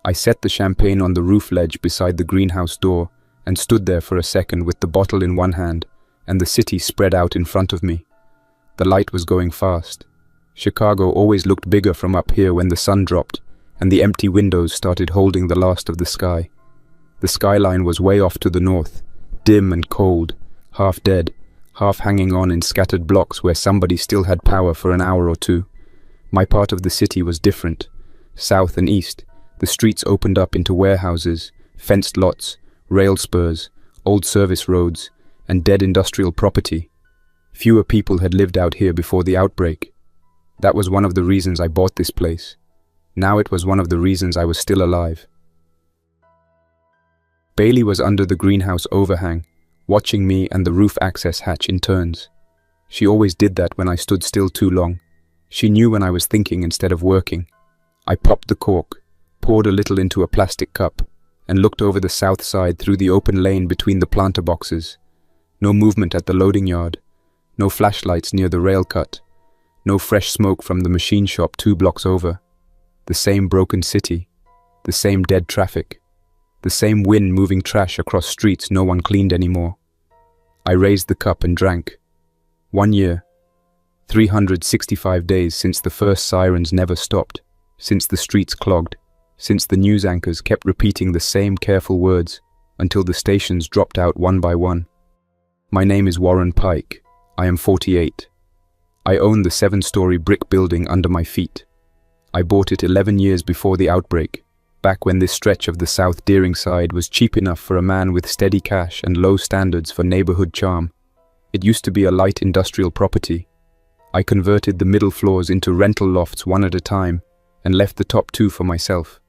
I set the champagne on the roof ledge beside the greenhouse door and stood there for a second with the bottle in one hand and the city spread out in front of me. The light was going fast. Chicago always looked bigger from up here when the sun dropped and the empty windows started holding the last of the sky. The skyline was way off to the north, dim and cold, half dead, half hanging on in scattered blocks where somebody still had power for an hour or two. My part of the city was different. South and east, the streets opened up into warehouses, fenced lots, rail spurs, old service roads, and dead industrial property. Fewer people had lived out here before the outbreak. That was one of the reasons I bought this place. Now it was one of the reasons I was still alive. Bailey was under the greenhouse overhang, watching me and the roof access hatch in turns. She always did that when I stood still too long. She knew when I was thinking instead of working. I popped the cork, poured a little into a plastic cup, and looked over the south side through the open lane between the planter boxes. No movement at the loading yard, no flashlights near the rail cut, no fresh smoke from the machine shop 2 blocks over. The same broken city, the same dead traffic, the same wind moving trash across streets no one cleaned anymore. I raised the cup and drank. 1 year, 365 days since the first sirens never stopped, since the streets clogged, since the news anchors kept repeating the same careful words until the stations dropped out one by one. My name is Warren Pike. I am 48. I own the 7-story brick building under my feet. I bought it 11 years before the outbreak, back when this stretch of the South Deering side was cheap enough for a man with steady cash and low standards for neighborhood charm. It used to be a light industrial property. I converted the middle floors into rental lofts one at a time and left the top 2 for myself.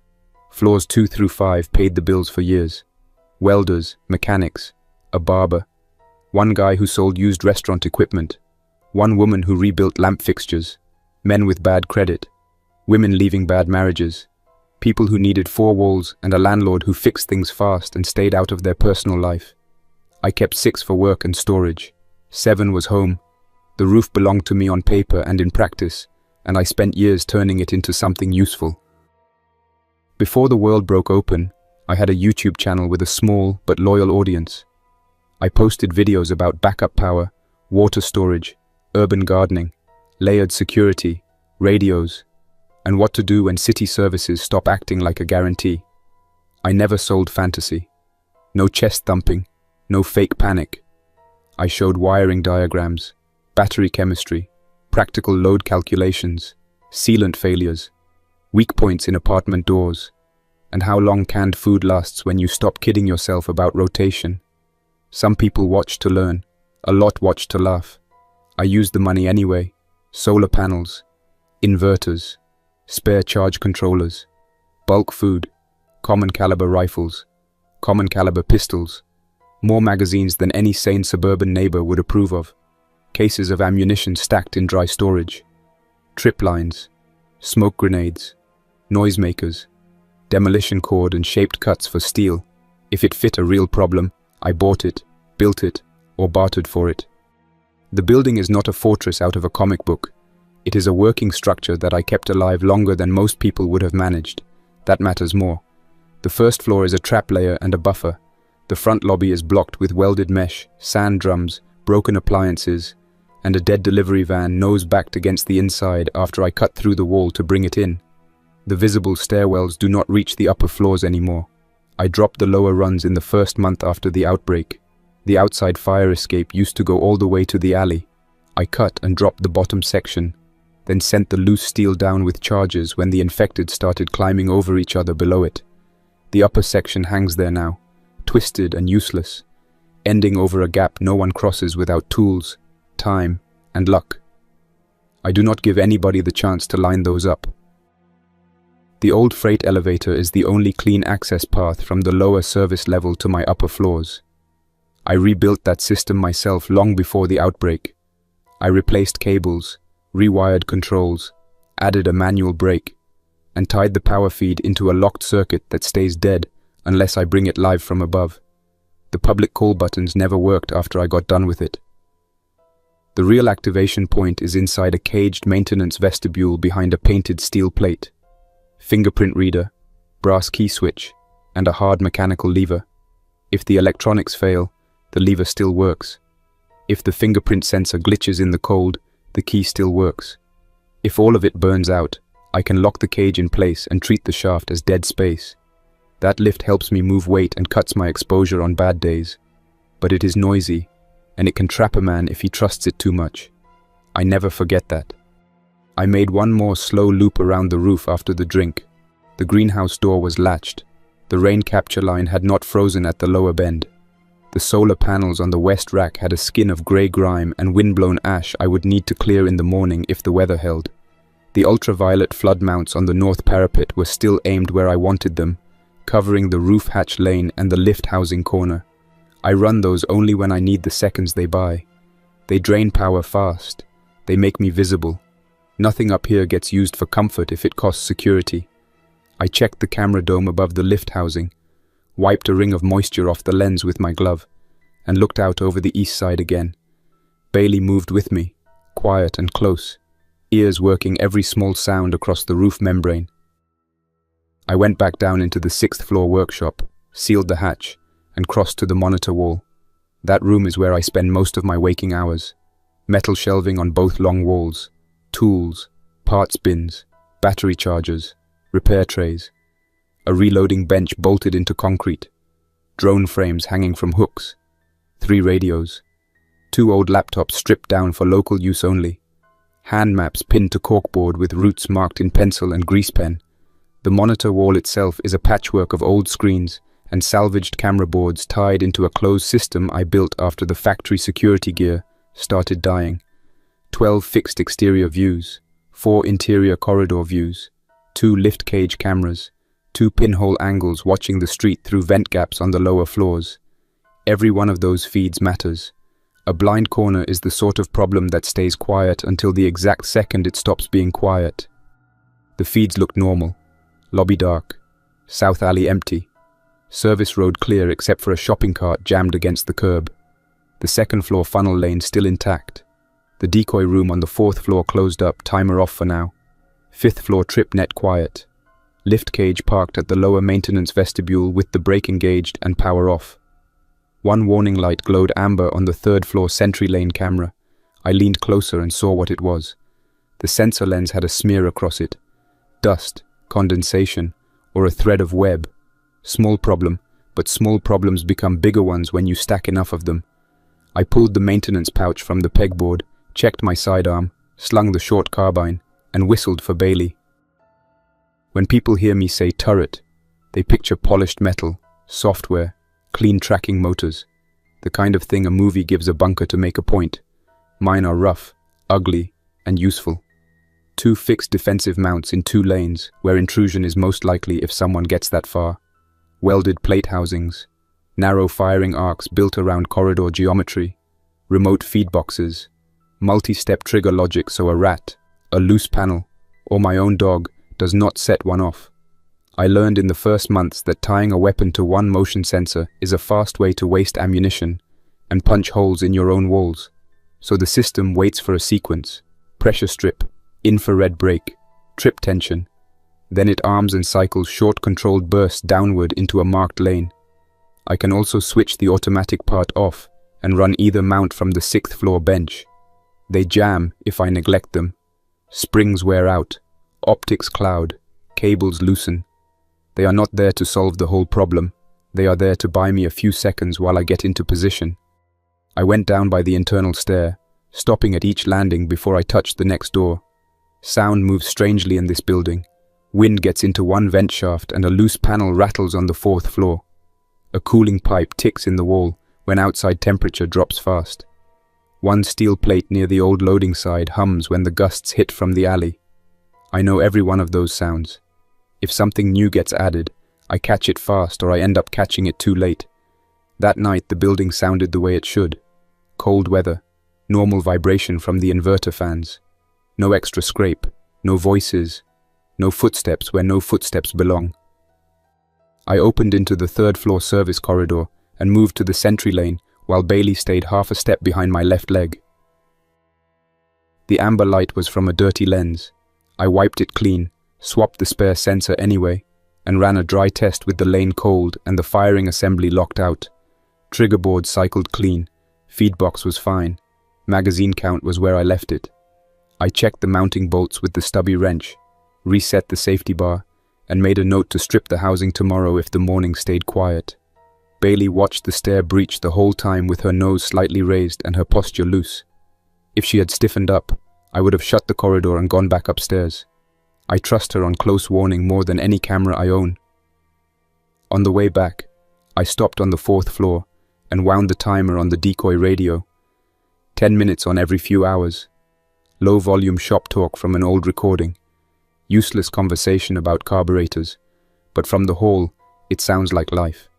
Floors 2 through 5 paid the bills for years. Welders, mechanics, a barber, one guy who sold used restaurant equipment, one woman who rebuilt lamp fixtures, men with bad credit, women leaving bad marriages, people who needed 4 walls and a landlord who fixed things fast and stayed out of their personal life. I kept 6 for work and storage. 7 was home. The roof belonged to me on paper and in practice, and I spent years turning it into something useful. Before the world broke open, I had a YouTube channel with a small but loyal audience. I posted videos about backup power, water storage, urban gardening, layered security, radios, and what to do when city services stop acting like a guarantee. I never sold fantasy. No chest thumping, no fake panic. I showed wiring diagrams, battery chemistry, practical load calculations, sealant failures, weak points in apartment doors, and how long canned food lasts when you stop kidding yourself about rotation. Some people watch to learn, a lot watch to laugh. I used the money anyway. Solar panels, inverters, spare charge controllers, bulk food, common caliber rifles, common caliber pistols, more magazines than any sane suburban neighbor would approve of, cases of ammunition stacked in dry storage, trip lines, smoke grenades, noisemakers, demolition cord and shaped cuts for steel. If it fit a real problem, I bought it, built it, or bartered for it. The building is not a fortress out of a comic book. It is a working structure that I kept alive longer than most people would have managed. That matters more. The first floor is a trap layer and a buffer. The front lobby is blocked with welded mesh, sand drums, broken appliances, and a dead delivery van nose-backed against the inside after I cut through the wall to bring it in. The visible stairwells do not reach the upper floors anymore. I dropped the lower runs in the first month after the outbreak. The outside fire escape used to go all the way to the alley. I cut and dropped the bottom section, then sent the loose steel down with charges when the infected started climbing over each other below it. The upper section hangs there now, twisted and useless, ending over a gap no one crosses without tools, time, and luck. I do not give anybody the chance to line those up. The old freight elevator is the only clean access path from the lower service level to my upper floors. I rebuilt that system myself long before the outbreak. I replaced cables, rewired controls, added a manual brake, and tied the power feed into a locked circuit that stays dead unless I bring it live from above. The public call buttons never worked after I got done with it. The real activation point is inside a caged maintenance vestibule behind a painted steel plate. Fingerprint reader, brass key switch, and a hard mechanical lever. If the electronics fail, the lever still works. If the fingerprint sensor glitches in the cold, the key still works. If all of it burns out, I can lock the cage in place and treat the shaft as dead space. That lift helps me move weight and cuts my exposure on bad days. But it is noisy, and it can trap a man if he trusts it too much. I never forget that. I made one more slow loop around the roof after the drink. The greenhouse door was latched. The rain capture line had not frozen at the lower bend. The solar panels on the west rack had a skin of grey grime and windblown ash I would need to clear in the morning if the weather held. The ultraviolet flood mounts on the north parapet were still aimed where I wanted them, covering the roof hatch lane and the lift housing corner. I run those only when I need the seconds they buy. They drain power fast. They make me visible. Nothing up here gets used for comfort if it costs security. I checked the camera dome above the lift housing, wiped a ring of moisture off the lens with my glove, and looked out over the east side again. Bailey moved with me, quiet and close, ears working every small sound across the roof membrane. I went back down into the 6th floor workshop, sealed the hatch, and crossed to the monitor wall. That room is where I spend most of my waking hours. Metal shelving on both long walls, tools, parts bins, battery chargers, repair trays, a reloading bench bolted into concrete, drone frames hanging from hooks, 3 radios, 2 old laptops stripped down for local use only, hand maps pinned to corkboard with routes marked in pencil and grease pen. The monitor wall itself is a patchwork of old screens and salvaged camera boards tied into a closed system I built after the factory security gear started dying. 12 fixed exterior views, 4 interior corridor views, 2 lift cage cameras, 2 pinhole angles watching the street through vent gaps on the lower floors. Every one of those feeds matters. A blind corner is the sort of problem that stays quiet until the exact second it stops being quiet. The feeds look normal. Lobby dark, south alley empty, service road clear except for a shopping cart jammed against the curb. The 2nd floor funnel lane still intact. The decoy room on the 4th floor closed up, timer off for now. 5th floor trip net quiet. Lift cage parked at the lower maintenance vestibule with the brake engaged and power off. One warning light glowed amber on the 3rd floor sentry lane camera. I leaned closer and saw what it was. The sensor lens had a smear across it. Dust, condensation, or a thread of web. Small problem, but small problems become bigger ones when you stack enough of them. I pulled the maintenance pouch from the pegboard, checked my sidearm, slung the short carbine, and whistled for Bailey. When people hear me say turret, they picture polished metal, software, clean tracking motors, the kind of thing a movie gives a bunker to make a point. Mine are rough, ugly, and useful. 2 fixed defensive mounts in 2 lanes, where intrusion is most likely if someone gets that far. Welded plate housings, narrow firing arcs built around corridor geometry, remote feed boxes, multi-step trigger logic so a rat, a loose panel, or my own dog does not set one off. I learned in the first months that tying a weapon to one motion sensor is a fast way to waste ammunition and punch holes in your own walls. So the system waits for a sequence, pressure strip, infrared brake, trip tension. Then it arms and cycles short controlled bursts downward into a marked lane. I can also switch the automatic part off and run either mount from the 6th floor bench. They jam if I neglect them. Springs wear out, optics cloud, cables loosen. They are not there to solve the whole problem. They are there to buy me a few seconds while I get into position. I went down by the internal stair, stopping at each landing before I touched the next door. Sound moves strangely in this building. Wind gets into one vent shaft and a loose panel rattles on the 4th floor. A cooling pipe ticks in the wall when outside temperature drops fast. One steel plate near the old loading side hums when the gusts hit from the alley. I know every one of those sounds. If something new gets added, I catch it fast or I end up catching it too late. That night the building sounded the way it should. Cold weather, normal vibration from the inverter fans. No extra scrape, no voices, no footsteps where no footsteps belong. I opened into the 3rd floor service corridor and moved to the sentry lane while Bailey stayed half a step behind my left leg. The amber light was from a dirty lens. I wiped it clean, swapped the spare sensor anyway, and ran a dry test with the lane cold and the firing assembly locked out. Trigger board cycled clean, feed box was fine, magazine count was where I left it. I checked the mounting bolts with the stubby wrench, reset the safety bar, and made a note to strip the housing tomorrow if the morning stayed quiet. Bailey watched the stair breach the whole time with her nose slightly raised and her posture loose. If she had stiffened up, I would have shut the corridor and gone back upstairs. I trust her on close warning more than any camera I own. On the way back, I stopped on the 4th floor and wound the timer on the decoy radio. 10 minutes on every few hours. Low volume shop talk from an old recording. Useless conversation about carburetors, but from the hall, it sounds like life.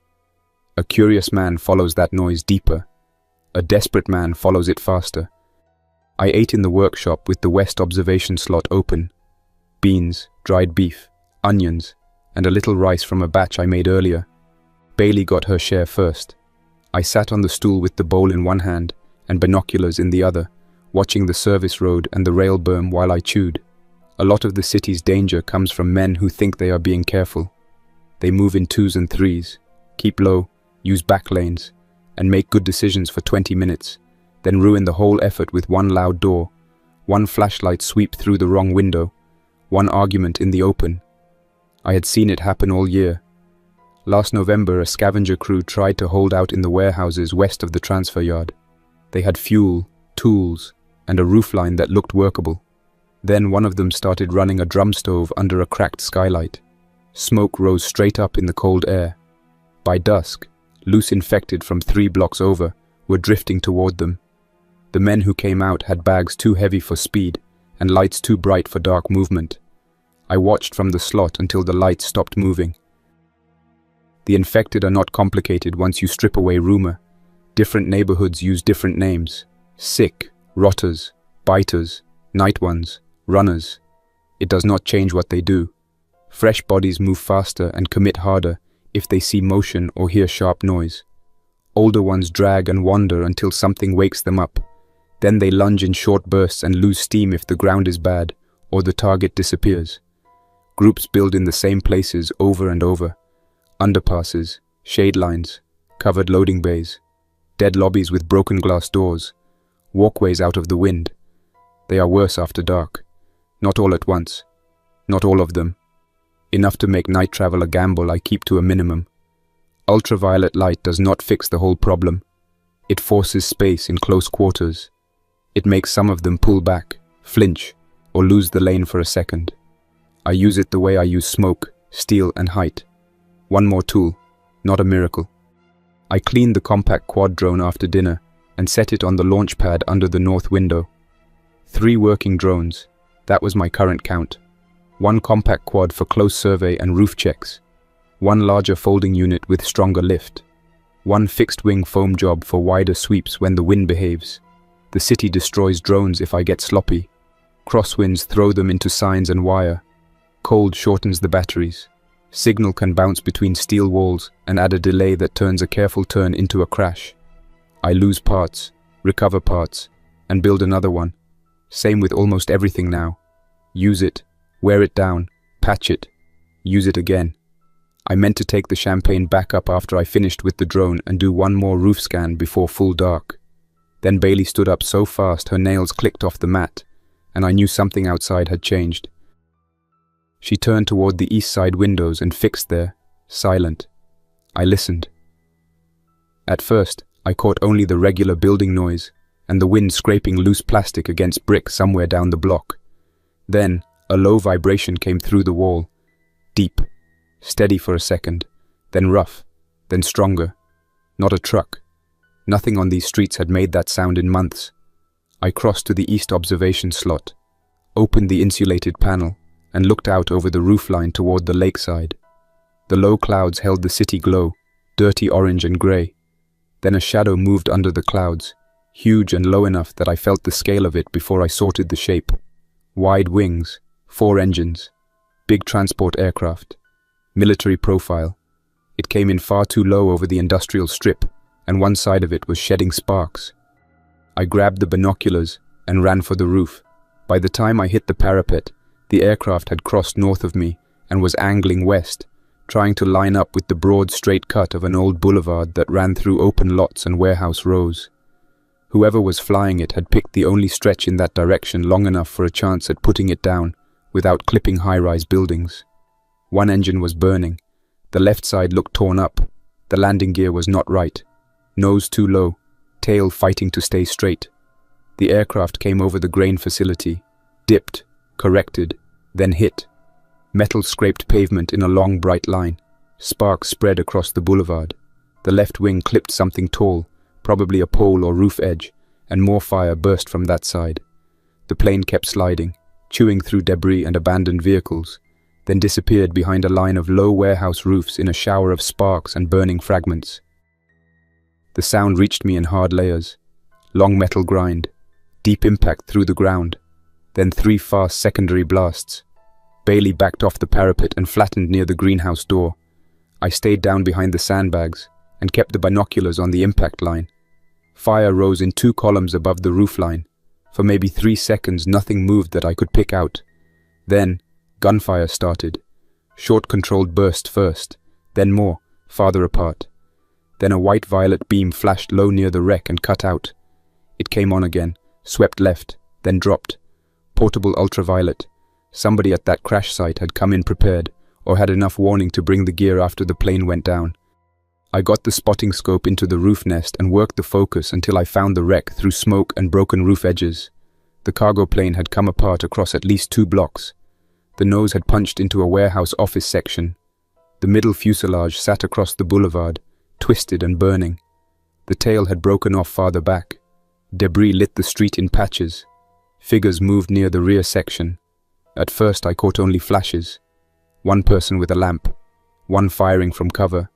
A curious man follows that noise deeper. A desperate man follows it faster. I ate in the workshop with the west observation slot open. Beans, dried beef, onions, and a little rice from a batch I made earlier. Bailey got her share first. I sat on the stool with the bowl in one hand and binoculars in the other, watching the service road and the rail berm while I chewed. A lot of the city's danger comes from men who think they are being careful. They move in 2s and 3s, keep low, use back lanes, and make good decisions for 20 minutes, then ruin the whole effort with one loud door, one flashlight sweep through the wrong window, one argument in the open. I had seen it happen all year. Last November, a scavenger crew tried to hold out in the warehouses west of the transfer yard. They had fuel, tools, and a roofline that looked workable. Then one of them started running a drum stove under a cracked skylight. Smoke rose straight up in the cold air. By dusk, loose infected from 3 blocks over were drifting toward them. The men who came out had bags too heavy for speed and lights too bright for dark movement. I watched from the slot until the lights stopped moving. The infected are not complicated once you strip away rumor. Different neighborhoods use different names. Sick, rotters, biters, night ones, runners. It does not change what they do. Fresh bodies move faster and commit harder if they see motion or hear sharp noise. Older ones drag and wander until something wakes them up. Then they lunge in short bursts and lose steam if the ground is bad or the target disappears. Groups build in the same places over and over. Underpasses, shade lines, covered loading bays, dead lobbies with broken glass doors, walkways out of the wind. They are worse after dark. Not all at once. Not all of them. Enough to make night travel a gamble I keep to a minimum. Ultraviolet light does not fix the whole problem. It forces space in close quarters. It makes some of them pull back, flinch, or lose the lane for a second. I use it the way I use smoke, steel, and height. One more tool, not a miracle. I cleaned the compact quad drone after dinner and set it on the launch pad under the north window. 3 working drones, that was my current count. 1 compact quad for close survey and roof checks. 1 larger folding unit with stronger lift. 1 fixed-wing foam job for wider sweeps when the wind behaves. The city destroys drones if I get sloppy. Crosswinds throw them into signs and wire. Cold shortens the batteries. Signal can bounce between steel walls and add a delay that turns a careful turn into a crash. I lose parts, recover parts, and build another one. Same with almost everything now. Use it, wear it down, patch it, use it again. I meant to take the champagne back up after I finished with the drone and do 1 more roof scan before full dark. Then Bailey stood up so fast her nails clicked off the mat, and I knew something outside had changed. She turned toward the east side windows and fixed there, silent. I listened. At first, I caught only the regular building noise and the wind scraping loose plastic against brick somewhere down the block. Then, a low vibration came through the wall. Deep, steady for a second, then rough, then stronger. Not a truck. Nothing on these streets had made that sound in months. I crossed to the east observation slot, opened the insulated panel, and looked out over the roofline toward the lakeside. The low clouds held the city glow, dirty orange and grey. Then a shadow moved under the clouds, huge and low enough that I felt the scale of it before I sorted the shape. Wide wings, 4 engines, big transport aircraft, military profile. It came in far too low over the industrial strip, and one side of it was shedding sparks. I grabbed the binoculars and ran for the roof. By the time I hit the parapet, the aircraft had crossed north of me and was angling west, trying to line up with the broad, straight cut of an old boulevard that ran through open lots and warehouse rows. Whoever was flying it had picked the only stretch in that direction long enough for a chance at putting it down without clipping high-rise buildings. One engine was burning. The left side looked torn up. The landing gear was not right. Nose too low, tail fighting to stay straight. The aircraft came over the grain facility, dipped, corrected, then hit. Metal scraped pavement in a long, bright line. Sparks spread across the boulevard. The left wing clipped something tall, probably a pole or roof edge, and more fire burst from that side. The plane kept sliding, chewing through debris and abandoned vehicles, then disappeared behind a line of low warehouse roofs in a shower of sparks and burning fragments. The sound reached me in hard layers. Long metal grind, deep impact through the ground, then 3 fast secondary blasts. Bailey backed off the parapet and flattened near the greenhouse door. I stayed down behind the sandbags and kept the binoculars on the impact line. Fire rose in 2 columns above the roofline. For maybe 3 seconds, nothing moved that I could pick out. Then, gunfire started. Short controlled burst first, then more, farther apart. Then a white-violet beam flashed low near the wreck and cut out. It came on again, swept left, then dropped. Portable ultraviolet. Somebody at that crash site had come in prepared, or had enough warning to bring the gear after the plane went down. I got the spotting scope into the roof nest and worked the focus until I found the wreck through smoke and broken roof edges. The cargo plane had come apart across at least 2 blocks. The nose had punched into a warehouse office section. The middle fuselage sat across the boulevard, twisted and burning. The tail had broken off farther back. Debris lit the street in patches. Figures moved near the rear section. At first I caught only flashes. One person with a lamp, one firing from cover,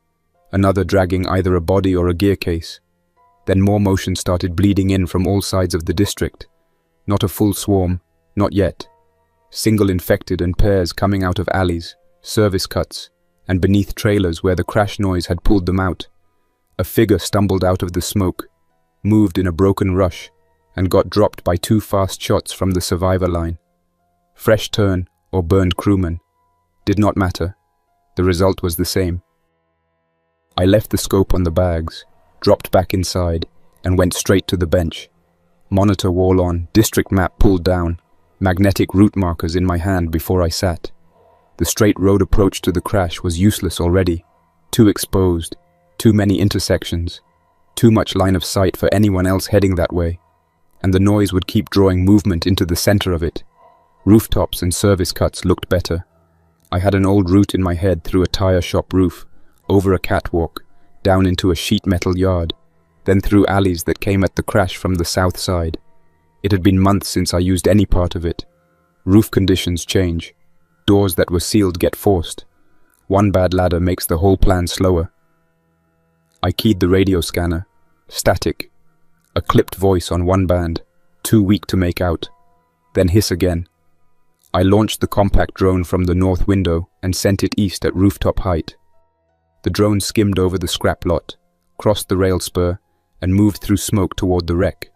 another dragging either a body or a gear case. Then more motion started bleeding in from all sides of the district. Not a full swarm, not yet. Single infected and pairs coming out of alleys, service cuts, and beneath trailers where the crash noise had pulled them out. A figure stumbled out of the smoke, moved in a broken rush, and got dropped by 2 fast shots from the survivor line. Fresh turn or burned crewman. Did not matter. The result was the same. I left the scope on the bags, dropped back inside, and went straight to the bench. Monitor wall on, district map pulled down, magnetic route markers in my hand before I sat. The straight road approach to the crash was useless already. Too exposed, too many intersections, too much line of sight for anyone else heading that way. And the noise would keep drawing movement into the center of it. Rooftops and service cuts looked better. I had an old route in my head through a tire shop roof, over a catwalk, down into a sheet metal yard, then through alleys that came at the crash from the south side. It had been months since I used any part of it. Roof conditions change. Doors that were sealed get forced. One bad ladder makes the whole plan slower. I keyed the radio scanner. Static. A clipped voice on one band, too weak to make out. Then hiss again. I launched the compact drone from the north window and sent it east at rooftop height. The drone skimmed over the scrap lot, crossed the rail spur, and moved through smoke toward the wreck.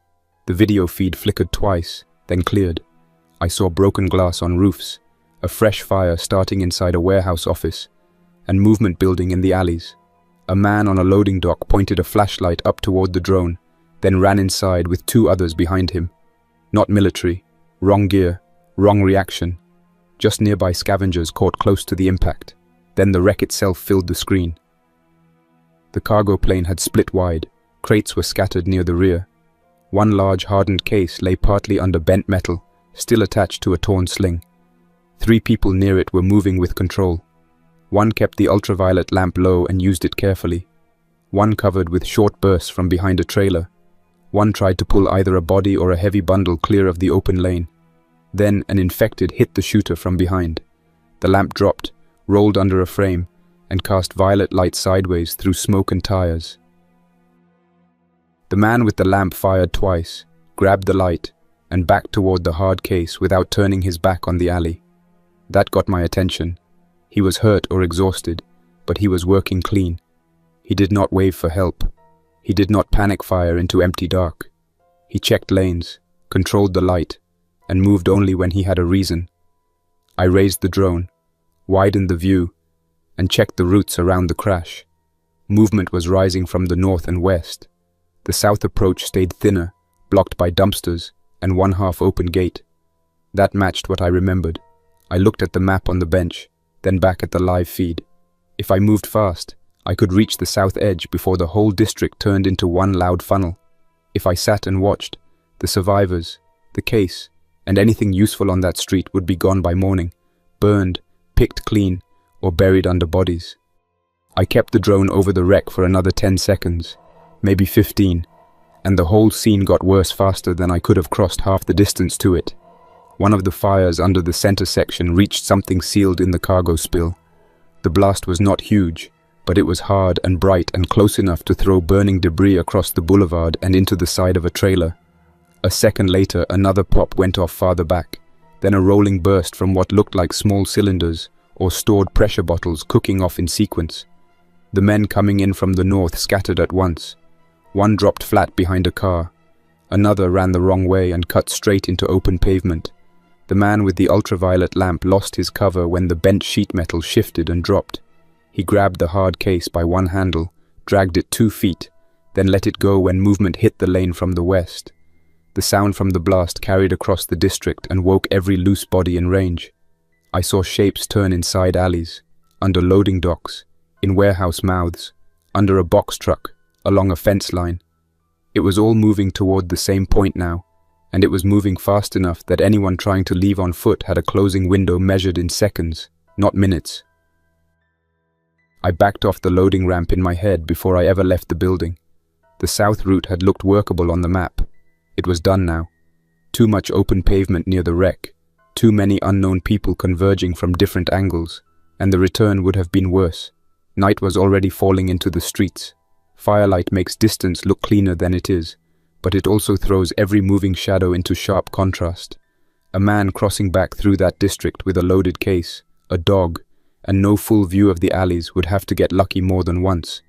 The video feed flickered twice, then cleared. I saw broken glass on roofs, a fresh fire starting inside a warehouse office, and movement building in the alleys. A man on a loading dock pointed a flashlight up toward the drone, then ran inside with 2 others behind him. Not military, wrong gear, wrong reaction. Just nearby scavengers caught close to the impact. Then the wreck itself filled the screen. The cargo plane had split wide. Crates were scattered near the rear. One large hardened case lay partly under bent metal, still attached to a torn sling. 3 people near it were moving with control. One kept the ultraviolet lamp low and used it carefully. One covered with short bursts from behind a trailer. One tried to pull either a body or a heavy bundle clear of the open lane. Then an infected hit the shooter from behind. The lamp dropped, rolled under a frame, and cast violet light sideways through smoke and tires. The man with the lamp fired twice, grabbed the light, and backed toward the hard case without turning his back on the alley. That got my attention. He was hurt or exhausted, but he was working clean. He did not wave for help. He did not panic fire into empty dark. He checked lanes, controlled the light, and moved only when he had a reason. I raised the drone, widened the view, and checked the routes around the crash. Movement was rising from the north and west. The south approach stayed thinner, blocked by dumpsters and one half-open gate. That matched what I remembered. I looked at the map on the bench, then back at the live feed. If I moved fast, I could reach the south edge before the whole district turned into one loud funnel. If I sat and watched, the survivors, the case, and anything useful on that street would be gone by morning, burned, picked clean, or buried under bodies. I kept the drone over the wreck for another 10 seconds, maybe 15, and the whole scene got worse faster than I could have crossed half the distance to it. One of the fires under the center section reached something sealed in the cargo spill. The blast was not huge, but it was hard and bright and close enough to throw burning debris across the boulevard and into the side of a trailer. A second later, another pop went off farther back, then a rolling burst from what looked like small cylinders or stored pressure bottles cooking off in sequence. The men coming in from the north scattered at once. One dropped flat behind a car. Another ran the wrong way and cut straight into open pavement. The man with the ultraviolet lamp lost his cover when the bent sheet metal shifted and dropped. He grabbed the hard case by one handle, dragged it 2 feet, then let it go when movement hit the lane from the west. The sound from the blast carried across the district and woke every loose body in range. I saw shapes turn in side alleys, under loading docks, in warehouse mouths, under a box truck, along a fence line. It was all moving toward the same point now, and it was moving fast enough that anyone trying to leave on foot had a closing window measured in seconds, not minutes. I backed off the loading ramp in my head before I ever left the building. The south route had looked workable on the map. It was done now. Too much open pavement near the wreck, too many unknown people converging from different angles, and the return would have been worse. Night was already falling into the streets. Firelight makes distance look cleaner than it is, but it also throws every moving shadow into sharp contrast. A man crossing back through that district with a loaded case, a dog, and no full view of the alleys would have to get lucky more than once.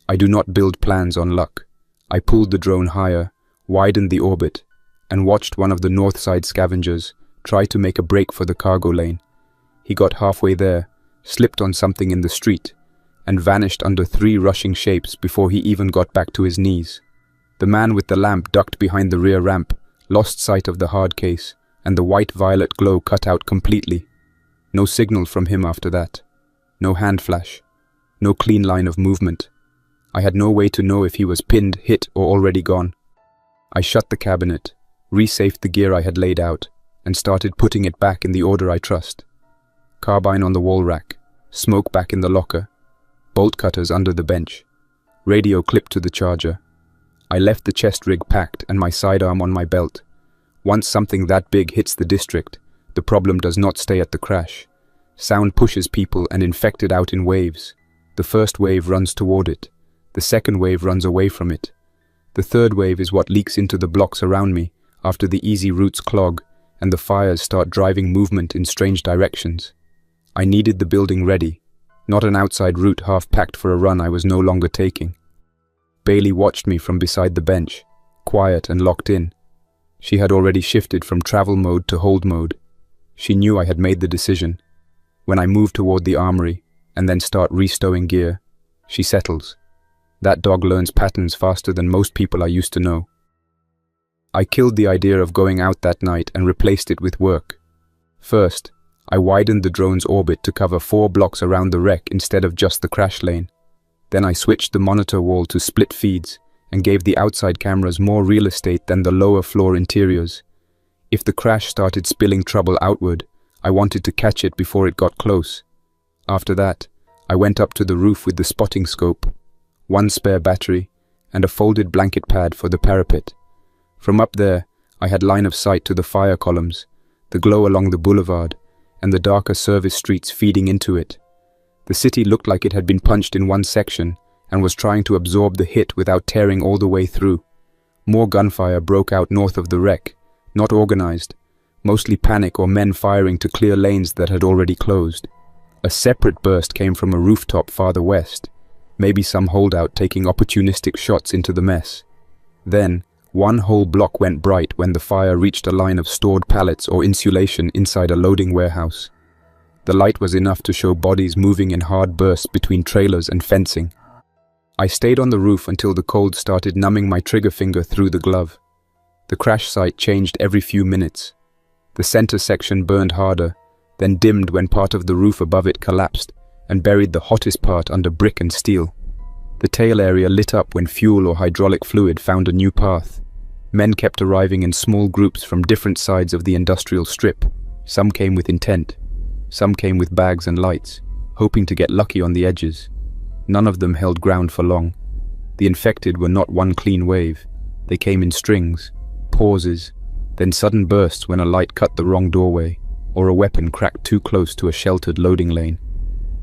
I do not build plans on luck. I pulled the drone higher, widened the orbit, and watched one of the north side scavengers try to make a break for the cargo lane. He got halfway there, slipped on something in the street, and vanished under 3 rushing shapes before he even got back to his knees. The man with the lamp ducked behind the rear ramp, lost sight of the hard case, and the white-violet glow cut out completely. No signal from him after that. No hand flash. No clean line of movement. I had no way to know if he was pinned, hit, or already gone. I shut the cabinet, resafed the gear I had laid out, and started putting it back in the order I trust. Carbine on the wall rack, smoke back in the locker, bolt cutters under the bench, radio clipped to the charger. I left the chest rig packed and my sidearm on my belt. Once something that big hits the district, the problem does not stay at the crash. Sound pushes people and infected out in waves. The first wave runs toward it. The second wave runs away from it. The third wave is what leaks into the blocks around me after the easy routes clog and the fires start driving movement in strange directions. I needed the building ready, not an outside route half-packed for a run I was no longer taking. Bailey watched me from beside the bench, quiet and locked in. She had already shifted from travel mode to hold mode. She knew I had made the decision. When I move toward the armory and then start restowing gear, she settles. That dog learns patterns faster than most people I used to know. I killed the idea of going out that night and replaced it with work. First, I widened the drone's orbit to cover 4 blocks around the wreck instead of just the crash lane. Then I switched the monitor wall to split feeds and gave the outside cameras more real estate than the lower floor interiors. If the crash started spilling trouble outward, I wanted to catch it before it got close. After that, I went up to the roof with the spotting scope, 1 spare battery, and a folded blanket pad for the parapet. From up there, I had line of sight to the fire columns, the glow along the boulevard, and the darker service streets feeding into it. The city looked like it had been punched in one section and was trying to absorb the hit without tearing all the way through. More gunfire broke out north of the wreck, not organized, mostly panic or men firing to clear lanes that had already closed. A separate burst came from a rooftop farther west, maybe some holdout taking opportunistic shots into the mess. Then, 1 whole block went bright when the fire reached a line of stored pallets or insulation inside a loading warehouse. The light was enough to show bodies moving in hard bursts between trailers and fencing. I stayed on the roof until the cold started numbing my trigger finger through the glove. The crash site changed every few minutes. The center section burned harder, then dimmed when part of the roof above it collapsed and buried the hottest part under brick and steel. The tail area lit up when fuel or hydraulic fluid found a new path. Men kept arriving in small groups from different sides of the industrial strip. Some came with intent. Some came with bags and lights, hoping to get lucky on the edges. None of them held ground for long. The infected were not one clean wave. They came in strings, pauses, then sudden bursts when a light cut the wrong doorway, or a weapon cracked too close to a sheltered loading lane.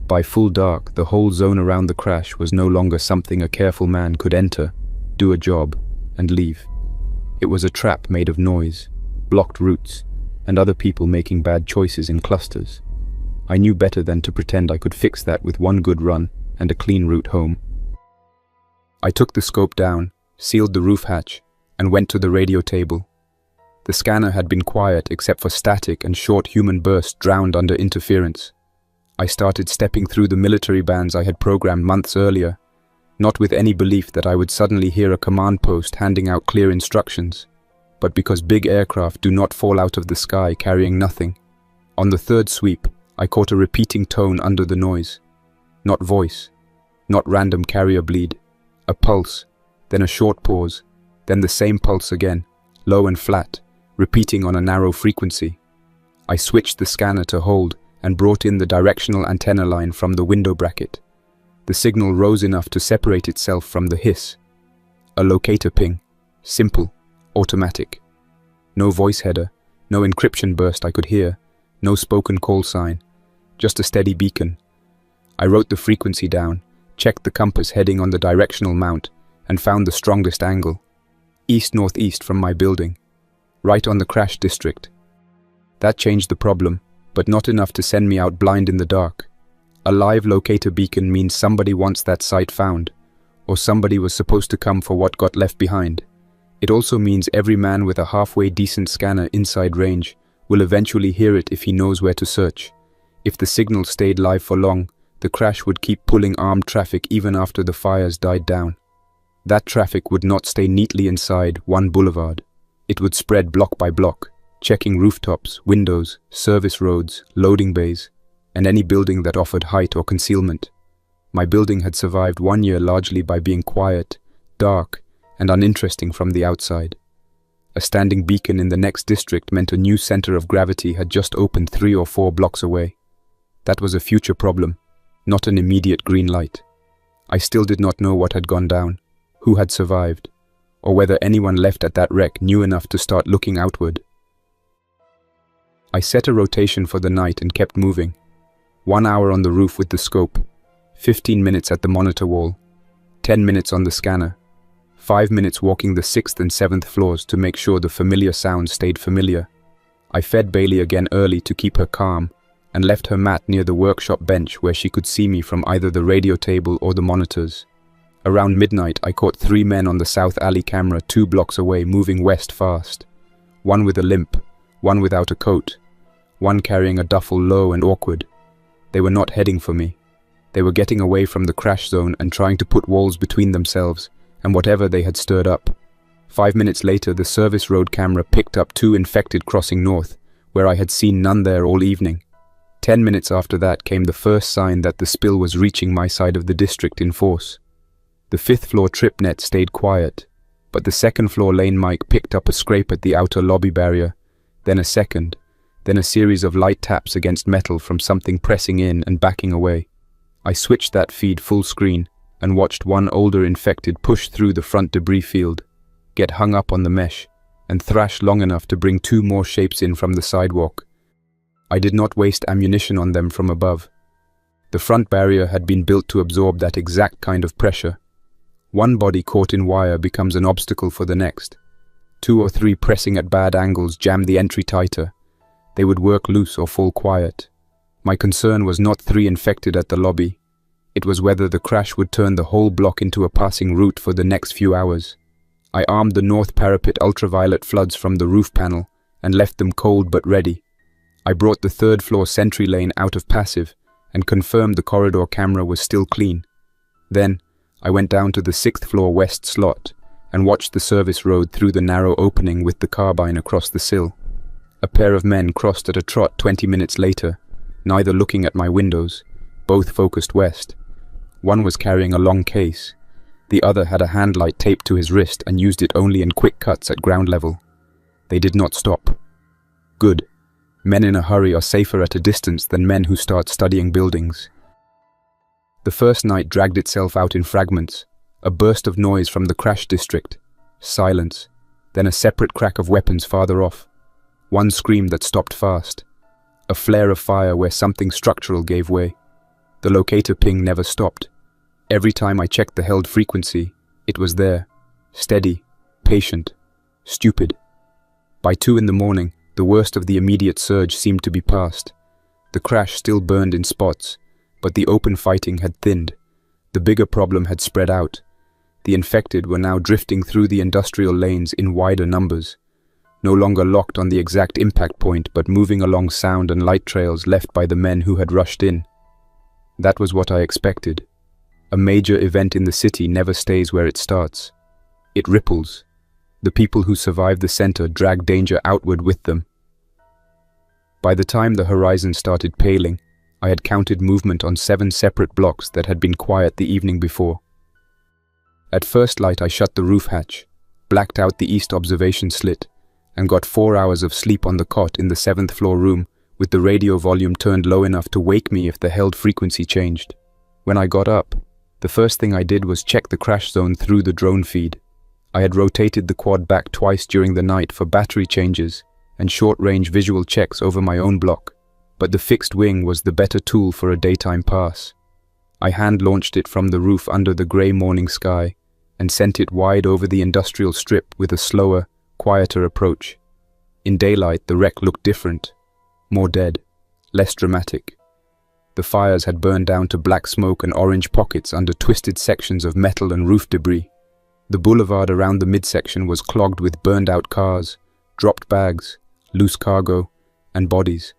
By full dark, the whole zone around the crash was no longer something a careful man could enter, do a job, and leave. It was a trap made of noise, blocked routes, and other people making bad choices in clusters. I knew better than to pretend I could fix that with one good run and a clean route home. I took the scope down, sealed the roof hatch, and went to the radio table. The scanner had been quiet except for static and short human bursts drowned under interference. I started stepping through the military bands I had programmed months earlier, not with any belief that I would suddenly hear a command post handing out clear instructions, but because big aircraft do not fall out of the sky carrying nothing. On the third sweep, I caught a repeating tone under the noise. Not voice, not random carrier bleed. A pulse, then a short pause, then the same pulse again, low and flat, repeating on a narrow frequency. I switched the scanner to hold and brought in the directional antenna line from the window bracket. The signal rose enough to separate itself from the hiss. A locator ping, simple, automatic. No voice header, no encryption burst I could hear, no spoken call sign, just a steady beacon. I wrote the frequency down, checked the compass heading on the directional mount, and found the strongest angle. East-northeast from my building, right on the crash district. That changed the problem, but not enough to send me out blind in the dark. A live locator beacon means somebody wants that site found, or somebody was supposed to come for what got left behind. It also means every man with a halfway decent scanner inside range will eventually hear it if he knows where to search. If the signal stayed live for long, the crash would keep pulling armed traffic even after the fires died down. That traffic would not stay neatly inside one boulevard. It would spread block by block, checking rooftops, windows, service roads, loading bays, and any building that offered height or concealment. My building had survived 1 year largely by being quiet, dark, and uninteresting from the outside. A standing beacon in the next district meant a new center of gravity had just opened 3 or 4 blocks away. That was a future problem, not an immediate green light. I still did not know what had gone down, who had survived, or whether anyone left at that wreck knew enough to start looking outward. I set a rotation for the night and kept moving. 1 hour on the roof with the scope, 15 minutes at the monitor wall, 10 minutes on the scanner, 5 minutes walking the 6th and 7th floors to make sure the familiar sounds stayed familiar. I fed Bailey again early to keep her calm, and left her mat near the workshop bench where she could see me from either the radio table or the monitors. Around midnight, I caught 3 men on the South Alley camera 2 blocks away moving west fast. One with a limp, one without a coat, one carrying a duffel low and awkward. They were not heading for me. They were getting away from the crash zone and trying to put walls between themselves and whatever they had stirred up. 5 minutes later, the service road camera picked up 2 infected crossing north, where I had seen none there all evening. 10 minutes after that came the first sign that the spill was reaching my side of the district in force. The 5th floor trip net stayed quiet, but the 2nd floor lane mic picked up a scrape at the outer lobby barrier, then a second, then a series of light taps against metal from something pressing in and backing away. I switched that feed full screen and watched one older infected push through the front debris field, get hung up on the mesh, and thrash long enough to bring 2 more shapes in from the sidewalk. I did not waste ammunition on them from above. The front barrier had been built to absorb that exact kind of pressure. One body caught in wire becomes an obstacle for the next. 2 or 3 pressing at bad angles jam the entry tighter. They would work loose or fall quiet. My concern was not 3 infected at the lobby. It was whether the crash would turn the whole block into a passing route for the next few hours. I armed the north parapet ultraviolet floods from the roof panel and left them cold but ready. I brought the third-floor sentry lane out of passive and confirmed the corridor camera was still clean. Then, I went down to the 6th-floor west slot and watched the service road through the narrow opening with the carbine across the sill. A pair of men crossed at a trot 20 minutes later, neither looking at my windows, both focused west. One was carrying a long case. The other had a handlight taped to his wrist and used it only in quick cuts at ground level. They did not stop. Good. Men in a hurry are safer at a distance than men who start studying buildings. The first night dragged itself out in fragments. A burst of noise from the crash district. Silence. Then a separate crack of weapons farther off. One scream that stopped fast. A flare of fire where something structural gave way. The locator ping never stopped. Every time I checked the held frequency, it was there. Steady. Patient. Stupid. By 2 in the morning, the worst of the immediate surge seemed to be past. The crash still burned in spots, but the open fighting had thinned. The bigger problem had spread out. The infected were now drifting through the industrial lanes in wider numbers, no longer locked on the exact impact point but moving along sound and light trails left by the men who had rushed in. That was what I expected. A major event in the city never stays where it starts. It ripples. The people who survive the center drag danger outward with them. By the time the horizon started paling, I had counted movement on 7 separate blocks that had been quiet the evening before. At first light I shut the roof hatch, blacked out the east observation slit, and got 4 hours of sleep on the cot in the 7th floor room with the radio volume turned low enough to wake me if the held frequency changed. When I got up, the first thing I did was check the crash zone through the drone feed. I had rotated the quad back twice during the night for battery changes and short-range visual checks over my own block, but the fixed wing was the better tool for a daytime pass. I hand-launched it from the roof under the grey morning sky and sent it wide over the industrial strip with a slower, quieter approach. In daylight, the wreck looked different, more dead, less dramatic. The fires had burned down to black smoke and orange pockets under twisted sections of metal and roof debris. The boulevard around the midsection was clogged with burned-out cars, dropped bags, loose cargo, and bodies.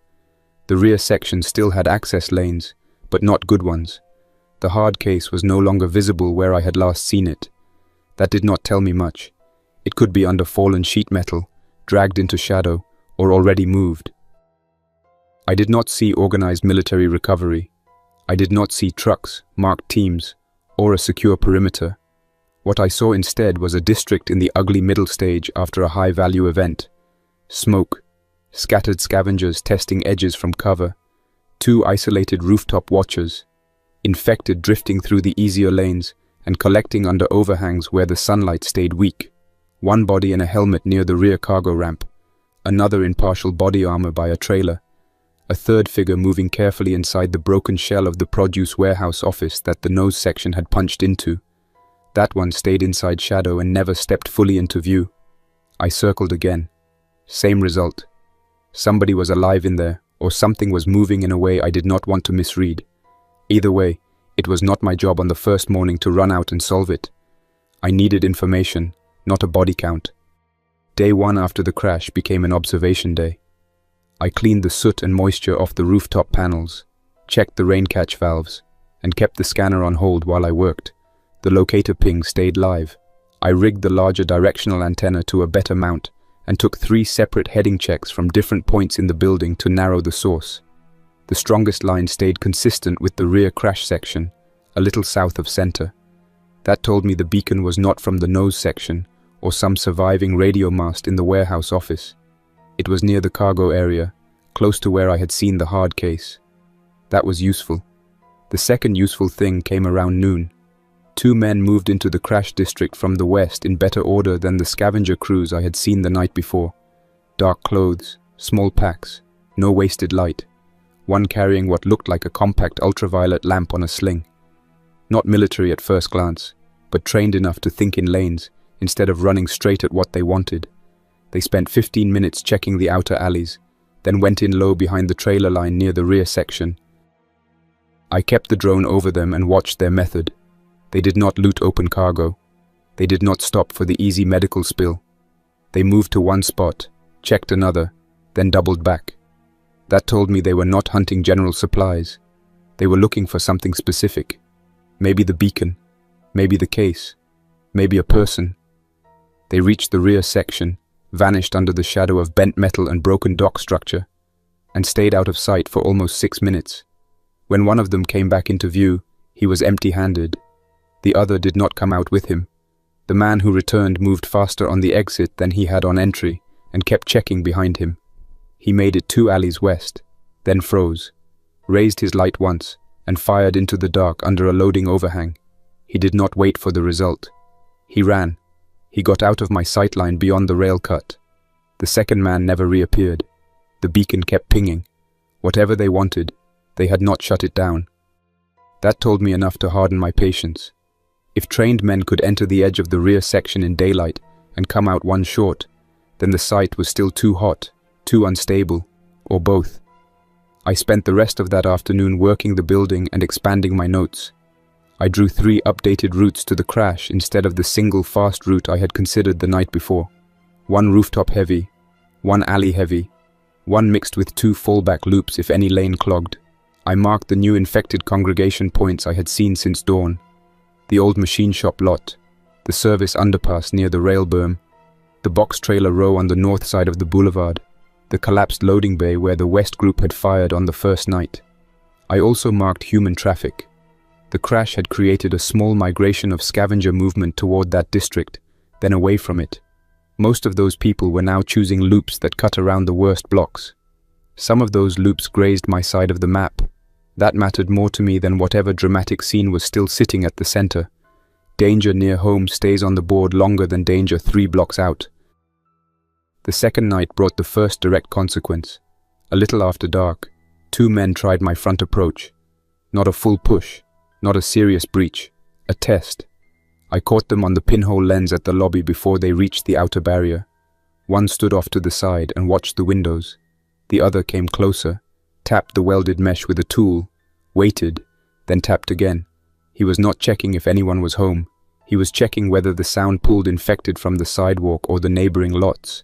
The rear section still had access lanes, but not good ones. The hard case was no longer visible where I had last seen it. That did not tell me much. It could be under fallen sheet metal, dragged into shadow, or already moved. I did not see organized military recovery. I did not see trucks, marked teams, or a secure perimeter. What I saw instead was a district in the ugly middle stage after a high-value event. Smoke, scattered scavengers testing edges from cover, 2 isolated rooftop watchers, infected drifting through the easier lanes and collecting under overhangs where the sunlight stayed weak, 1 body in a helmet near the rear cargo ramp, another in partial body armor by a trailer, a 3rd figure moving carefully inside the broken shell of the produce warehouse office that the nose section had punched into. That one stayed inside shadow and never stepped fully into view. I circled again. Same result. Somebody was alive in there, or something was moving in a way I did not want to misread. Either way, it was not my job on the first morning to run out and solve it. I needed information, not a body count. Day 1 after the crash became an observation day. I cleaned the soot and moisture off the rooftop panels, checked the rain catch valves, and kept the scanner on hold while I worked. The locator ping stayed live. I rigged the larger directional antenna to a better mount and took 3 separate heading checks from different points in the building to narrow the source. The strongest line stayed consistent with the rear crash section, a little south of center. That told me the beacon was not from the nose section or some surviving radio mast in the warehouse office. It was near the cargo area, close to where I had seen the hard case. That was useful. The second useful thing came around noon. 2 men moved into the crash district from the west in better order than the scavenger crews I had seen the night before. Dark clothes, small packs, no wasted light. One carrying what looked like a compact ultraviolet lamp on a sling. Not military at first glance, but trained enough to think in lanes instead of running straight at what they wanted. They spent 15 minutes checking the outer alleys, then went in low behind the trailer line near the rear section. I kept the drone over them and watched their method. They did not loot open cargo. They did not stop for the easy medical spill. They moved to one spot, checked another, then doubled back. That told me they were not hunting general supplies. They were looking for something specific. Maybe the beacon, maybe the case, maybe a person. They reached the rear section, vanished under the shadow of bent metal and broken dock structure, and stayed out of sight for almost 6 minutes. When one of them came back into view, he was empty-handed. The other did not come out with him. The man who returned moved faster on the exit than he had on entry, and kept checking behind him. He made it 2 alleys west, then froze, raised his light once, and fired into the dark under a loading overhang. He did not wait for the result. He ran. He got out of my sightline beyond the rail cut. The second man never reappeared. The beacon kept pinging. Whatever they wanted, they had not shut it down. That told me enough to harden my patience. If trained men could enter the edge of the rear section in daylight and come out one short, then the site was still too hot, too unstable, or both. I spent the rest of that afternoon working the building and expanding my notes. I drew 3 updated routes to the crash instead of the single fast route I had considered the night before. 1 rooftop heavy, 1 alley heavy, 1 mixed with 2 fallback loops if any lane clogged. I marked the new infected congregation points I had seen since dawn. The old machine shop lot, the service underpass near the rail berm, the box trailer row on the north side of the boulevard, the collapsed loading bay where the West group had fired on the first night. I also marked human traffic. The crash had created a small migration of scavenger movement toward that district, then away from it. Most of those people were now choosing loops that cut around the worst blocks. Some of those loops grazed my side of the map. That mattered more to me than whatever dramatic scene was still sitting at the center. Danger near home stays on the board longer than danger 3 blocks out. The second night brought the first direct consequence. A little after dark, 2 men tried my front approach. Not a full push, not a serious breach, a test. I caught them on the pinhole lens at the lobby before they reached the outer barrier. One stood off to the side and watched the windows. The other came closer, tapped the welded mesh with a tool, waited, then tapped again. He was not checking if anyone was home. He was checking whether the sound pulled infected from the sidewalk or the neighboring lots.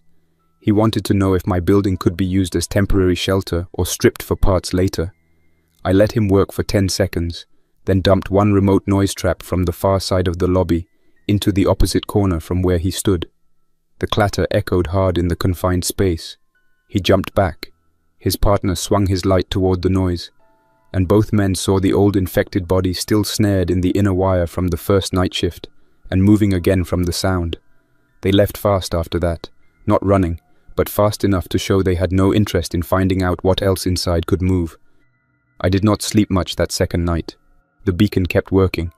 He wanted to know if my building could be used as temporary shelter or stripped for parts later. I let him work for 10 seconds, then dumped 1 remote noise trap from the far side of the lobby into the opposite corner from where he stood. The clatter echoed hard in the confined space. He jumped back. His partner swung his light toward the noise, and both men saw the old infected body still snared in the inner wire from the first night shift, and moving again from the sound. They left fast after that, not running, but fast enough to show they had no interest in finding out what else inside could move. I did not sleep much that second night. The beacon kept working.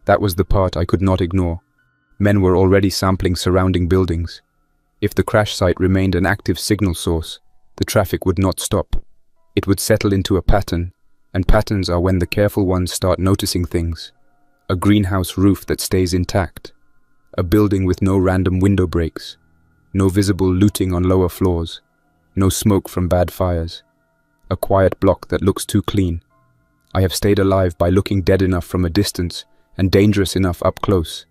That was the part I could not ignore. Men were already sampling surrounding buildings. If the crash site remained an active signal source, the traffic would not stop. It would settle into a pattern, and patterns are when the careful ones start noticing things. A greenhouse roof that stays intact. A building with no random window breaks. No visible looting on lower floors. No smoke from bad fires. A quiet block that looks too clean. I have stayed alive by looking dead enough from a distance and dangerous enough up close.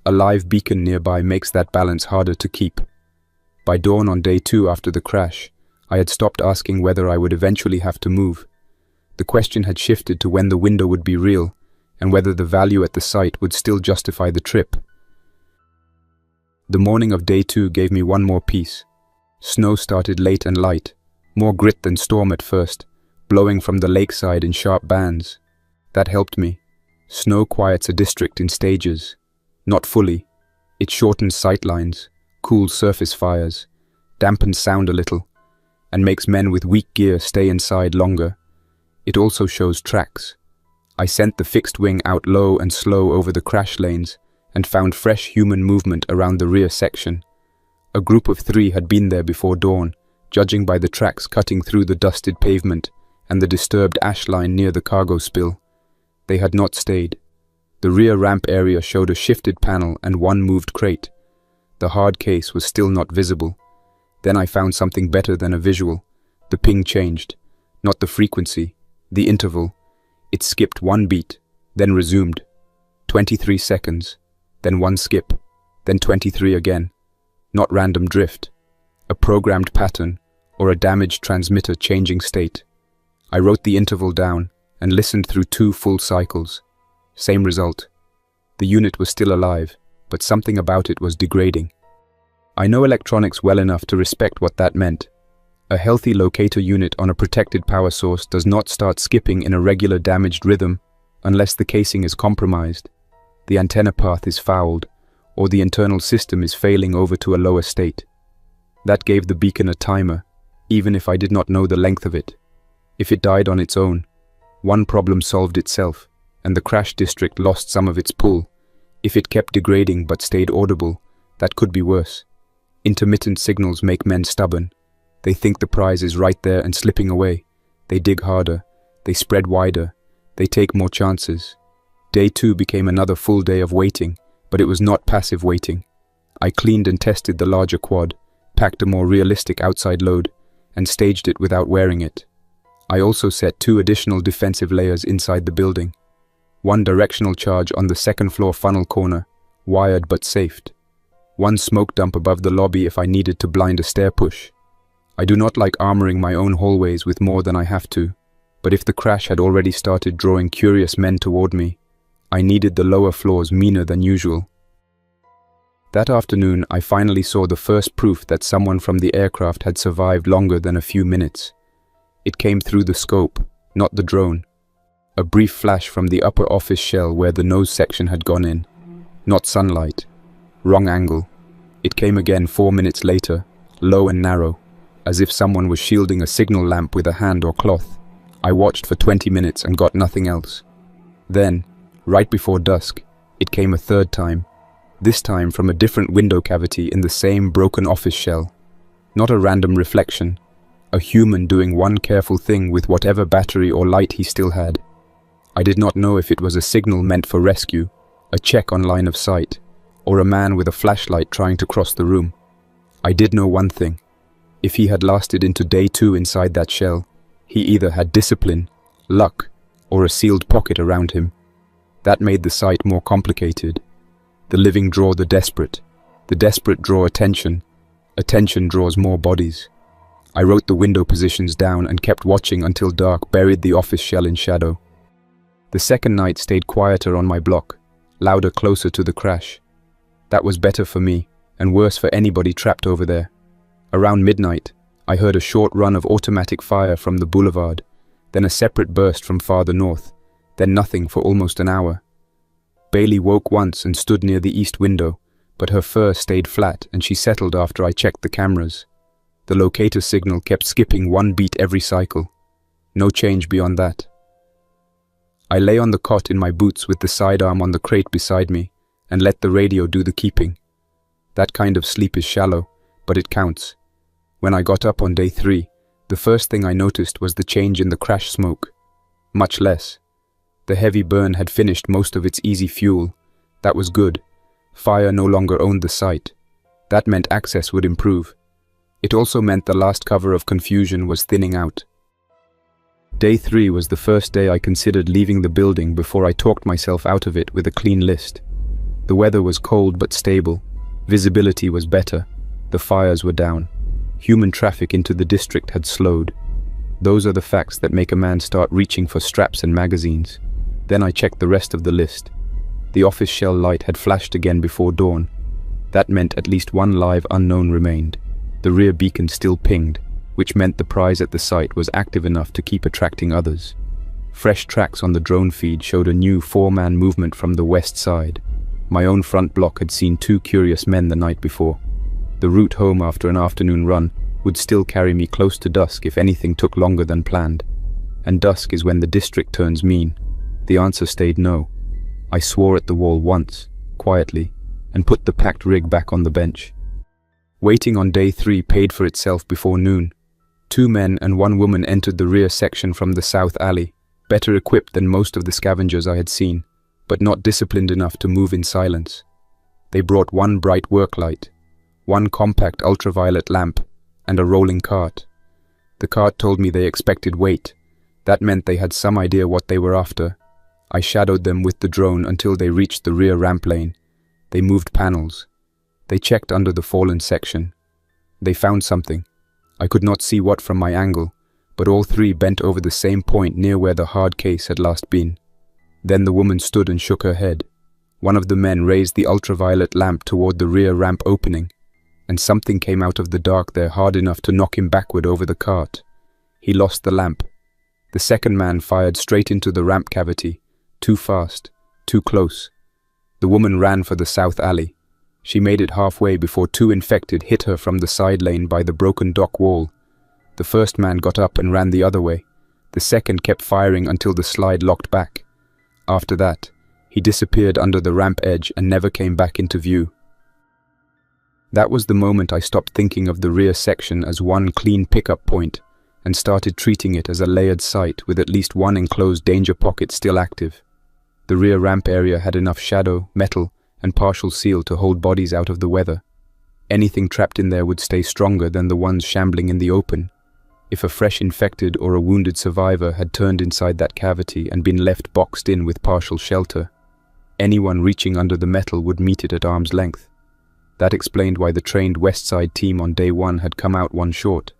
A live beacon nearby makes that balance harder to keep. By dawn on day 2 after the crash, I had stopped asking whether I would eventually have to move. The question had shifted to when the window would be real, and whether the value at the site would still justify the trip. The morning of day 2 gave me one more piece. Snow started late and light, more grit than storm at first, blowing from the lakeside in sharp bands. That helped me. Snow quiets a district in stages. Not fully. It shortens sightlines, cools surface fires, dampens sound a little, and makes men with weak gear stay inside longer. It also shows tracks. I sent the fixed wing out low and slow over the crash lanes and found fresh human movement around the rear section. A group of 3 had been there before dawn, judging by the tracks cutting through the dusted pavement and the disturbed ash line near the cargo spill. They had not stayed. The rear ramp area showed a shifted panel and 1 moved crate. The hard case was still not visible. Then I found something better than a visual. The ping changed. Not the frequency, the interval. It skipped 1 beat, then resumed. 23 seconds, then 1 skip, then 23 again. Not random drift. A programmed pattern, or a damaged transmitter changing state. I wrote the interval down and listened through 2 full cycles. Same result. The unit was still alive, but something about it was degrading. I know electronics well enough to respect what that meant. A healthy locator unit on a protected power source does not start skipping in a regular damaged rhythm unless the casing is compromised, the antenna path is fouled, or the internal system is failing over to a lower state. That gave the beacon a timer, even if I did not know the length of it. If it died on its own, one problem solved itself, and the crash district lost some of its pull. If it kept degrading but stayed audible, that could be worse. Intermittent signals make men stubborn. They think the prize is right there and slipping away. They dig harder. They spread wider. They take more chances. Day 2 became another full day of waiting, but it was not passive waiting. I cleaned and tested the larger quad, packed a more realistic outside load, and staged it without wearing it. I also set 2 additional defensive layers inside the building. One directional charge on the second-floor funnel corner, wired but safed. One smoke dump above the lobby if I needed to blind a stair push. I do not like armoring my own hallways with more than I have to, but if the crash had already started drawing curious men toward me, I needed the lower floors meaner than usual. That afternoon, I finally saw the first proof that someone from the aircraft had survived longer than a few minutes. It came through the scope, not the drone. A brief flash from the upper office shell where the nose section had gone in. Not sunlight. Wrong angle. It came again 4 minutes later, low and narrow, as if someone was shielding a signal lamp with a hand or cloth. I watched for 20 minutes and got nothing else. Then, right before dusk, it came a third time. This time from a different window cavity in the same broken office shell. Not a random reflection. A human doing one careful thing with whatever battery or light he still had. I did not know if it was a signal meant for rescue, a check on line of sight, or a man with a flashlight trying to cross the room. I did know one thing. If he had lasted into day 2 inside that shell, he either had discipline, luck, or a sealed pocket around him. That made the sight more complicated. The living draw the desperate draw attention draws more bodies. I wrote the window positions down and kept watching until dark buried the office shell in shadow. The second night stayed quieter on my block, louder closer to the crash. That was better for me, and worse for anybody trapped over there. Around midnight, I heard a short run of automatic fire from the boulevard, then a separate burst from farther north, then nothing for almost an hour. Bailey woke once and stood near the east window, but her fur stayed flat and she settled after I checked the cameras. The locator signal kept skipping 1 beat every cycle. No change beyond that. I lay on the cot in my boots with the sidearm on the crate beside me and let the radio do the keeping. That kind of sleep is shallow, but it counts. When I got up on day 3, the first thing I noticed was the change in the crash smoke. Much less. The heavy burn had finished most of its easy fuel. That was good. Fire no longer owned the site. That meant access would improve. It also meant the last cover of confusion was thinning out. Day 3 was the first day I considered leaving the building before I talked myself out of it with a clean list. The weather was cold but stable. Visibility was better. The fires were down. Human traffic into the district had slowed. Those are the facts that make a man start reaching for straps and magazines. Then I checked the rest of the list. The office shell light had flashed again before dawn. That meant at least one live unknown remained. The rear beacon still pinged, which meant the prize at the site was active enough to keep attracting others. Fresh tracks on the drone feed showed a new 4-man movement from the west side. My own front block had seen 2 curious men the night before. The route home after an afternoon run would still carry me close to dusk if anything took longer than planned. And dusk is when the district turns mean. The answer stayed no. I swore at the wall once, quietly, and put the packed rig back on the bench. Waiting on day 3 paid for itself before noon. 2 men and 1 woman entered the rear section from the south alley, better equipped than most of the scavengers I had seen, but not disciplined enough to move in silence. They brought 1 bright work light, 1 compact ultraviolet lamp, and a rolling cart. The cart told me they expected weight. That meant they had some idea what they were after. I shadowed them with the drone until they reached the rear ramp lane. They moved panels. They checked under the fallen section. They found something. I could not see what from my angle, but all three bent over the same point near where the hard case had last been. Then the woman stood and shook her head. One of the men raised the ultraviolet lamp toward the rear ramp opening, and something came out of the dark there hard enough to knock him backward over the cart. He lost the lamp. The second man fired straight into the ramp cavity, too fast, too close. The woman ran for the south alley. She made it halfway before two infected hit her from the side lane by the broken dock wall. The first man got up and ran the other way. The second kept firing until the slide locked back. After that, he disappeared under the ramp edge and never came back into view. That was the moment I stopped thinking of the rear section as one clean pickup point and started treating it as a layered site with at least one enclosed danger pocket still active. The rear ramp area had enough shadow, metal, and partial seal to hold bodies out of the weather. Anything trapped in there would stay stronger than the ones shambling in the open. If a fresh infected or a wounded survivor had turned inside that cavity and been left boxed in with partial shelter, anyone reaching under the metal would meet it at arm's length. That explained why the trained West Side team on day 1 had come out one short.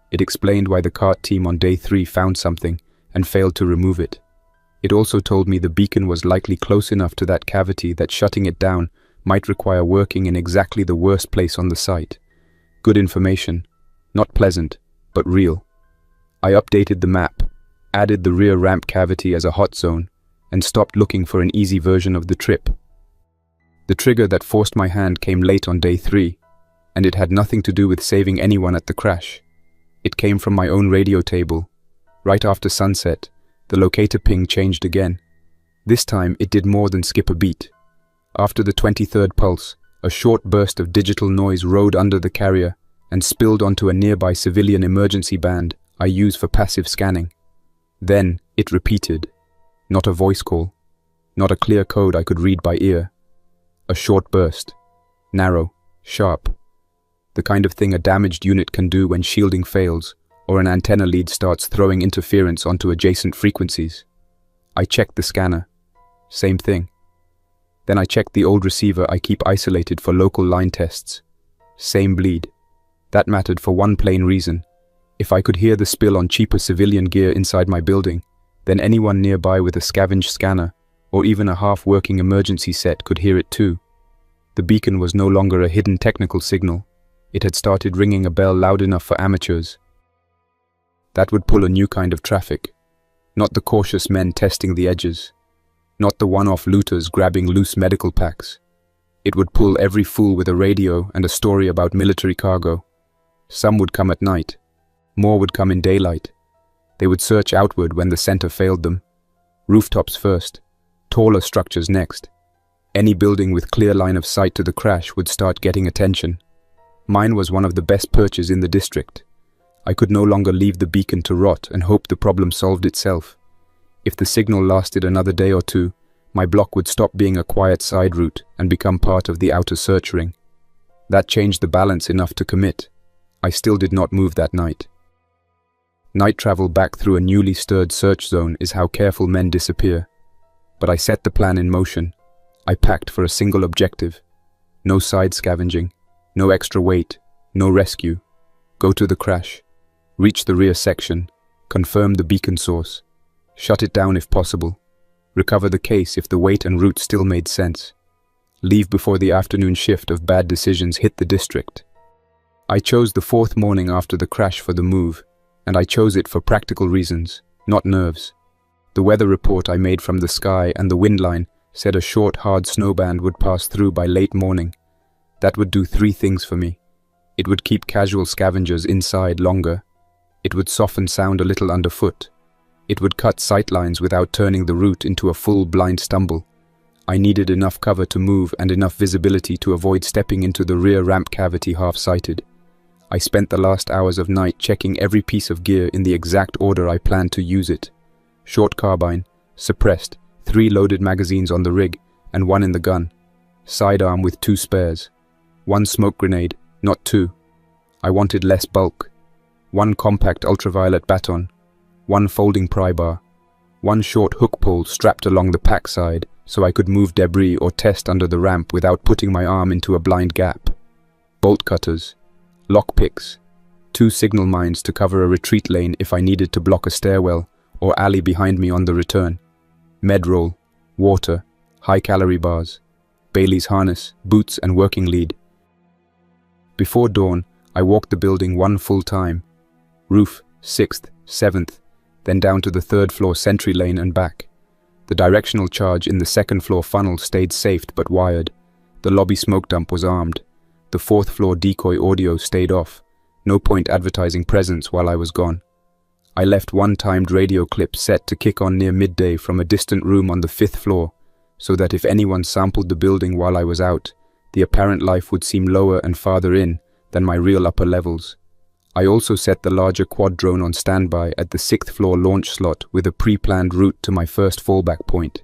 It explained why the cart team on day 3 found something and failed to remove it. It also told me the beacon was likely close enough to that cavity that shutting it down might require working in exactly the worst place on the site. Good information, not pleasant, but real. I updated the map, added the rear ramp cavity as a hot zone, and stopped looking for an easy version of the trip. The trigger that forced my hand came late on day 3, and it had nothing to do with saving anyone at the crash. It came from my own radio table. Right after sunset, the locator ping changed again. This time it did more than skip a beat. After the 23rd pulse, a short burst of digital noise rode under the carrier and spilled onto a nearby civilian emergency band I use for passive scanning. Then it repeated. Not a voice call. Not a clear code I could read by ear. A short burst. Narrow. Sharp. The kind of thing a damaged unit can do when shielding fails or an antenna lead starts throwing interference onto adjacent frequencies. I checked the scanner. Same thing. Then I checked the old receiver I keep isolated for local line tests. Same bleed. That mattered for one plain reason. If I could hear the spill on cheaper civilian gear inside my building, then anyone nearby with a scavenged scanner or even a half-working emergency set could hear it too. The beacon was no longer a hidden technical signal. It had started ringing a bell loud enough for amateurs. That would pull a new kind of traffic. Not the cautious men testing the edges. Not the one-off looters grabbing loose medical packs. It would pull every fool with a radio and a story about military cargo. Some would come at night. More would come in daylight. They would search outward when the center failed them. Rooftops first. Taller structures next. Any building with clear line of sight to the crash would start getting attention. Mine was one of the best perches in the district. I could no longer leave the beacon to rot and hope the problem solved itself. If the signal lasted another day or two, my block would stop being a quiet side route and become part of the outer search ring. That changed the balance enough to commit. I still did not move that night. Night travel back through a newly stirred search zone is how careful men disappear. But I set the plan in motion. I packed for a single objective. No side scavenging, no extra weight, no rescue. Go to the crash. Reach the rear section. Confirm the beacon source. Shut it down if possible. Recover the case if the weight and route still made sense. Leave before the afternoon shift of bad decisions hit the district. I chose the 4th morning after the crash for the move, and I chose it for practical reasons, not nerves. The weather report I made from the sky and the wind line said a short, hard snowband would pass through by late morning. That would do 3 things for me. It would keep casual scavengers inside longer. It would soften sound a little underfoot. It would cut sightlines without turning the route into a full blind stumble. I needed enough cover to move and enough visibility to avoid stepping into the rear ramp cavity half-sighted. I spent the last hours of night checking every piece of gear in the exact order I planned to use it. Short carbine, suppressed, 3 loaded magazines on the rig, and 1 in the gun. Sidearm with 2 spares. 1 smoke grenade, not 2. I wanted less bulk. 1 compact ultraviolet baton. 1 folding pry bar. 1 short hook pole strapped along the pack side so I could move debris or test under the ramp without putting my arm into a blind gap. Bolt cutters. Lockpicks. 2 signal mines to cover a retreat lane if I needed to block a stairwell or alley behind me on the return. Med roll, water, high-calorie bars, Bailey's harness, boots and working lead. Before dawn, I walked the building 1 full time. Roof, 6th, 7th, then down to the 3rd floor sentry lane and back. The directional charge in the 2nd floor funnel stayed safed but wired. The lobby smoke dump was armed. The 4th floor decoy audio stayed off. No point advertising presence while I was gone. I left 1 timed radio clip set to kick on near midday from a distant room on the 5th floor, so that if anyone sampled the building while I was out, the apparent life would seem lower and farther in than my real upper levels. I also set the larger quad drone on standby at the 6th floor launch slot with a pre-planned route to my first fallback point.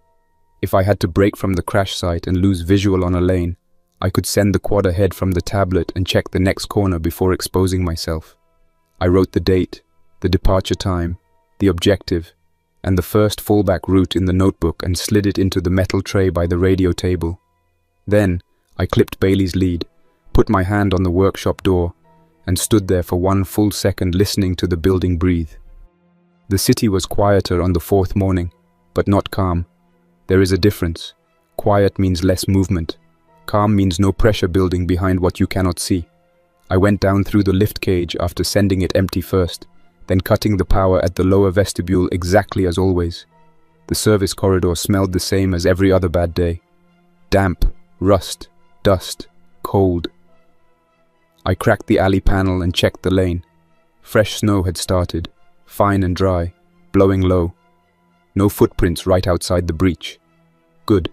If I had to break from the crash site and lose visual on a lane, I could send the quad ahead from the tablet and check the next corner before exposing myself. I wrote the date, the departure time, the objective, and the first fallback route in the notebook and slid it into the metal tray by the radio table. Then, I clipped Bailey's lead, put my hand on the workshop door, and stood there for 1 full second listening to the building breathe. The city was quieter on the 4th morning, but not calm. There is a difference. Quiet means less movement. Calm means no pressure building behind what you cannot see. I went down through the lift cage after sending it empty first, then cutting the power at the lower vestibule exactly as always. The service corridor smelled the same as every other bad day. Damp, rust, dust, cold. I cracked the alley panel and checked the lane. Fresh snow had started, fine and dry, blowing low. No footprints right outside the breach. Good.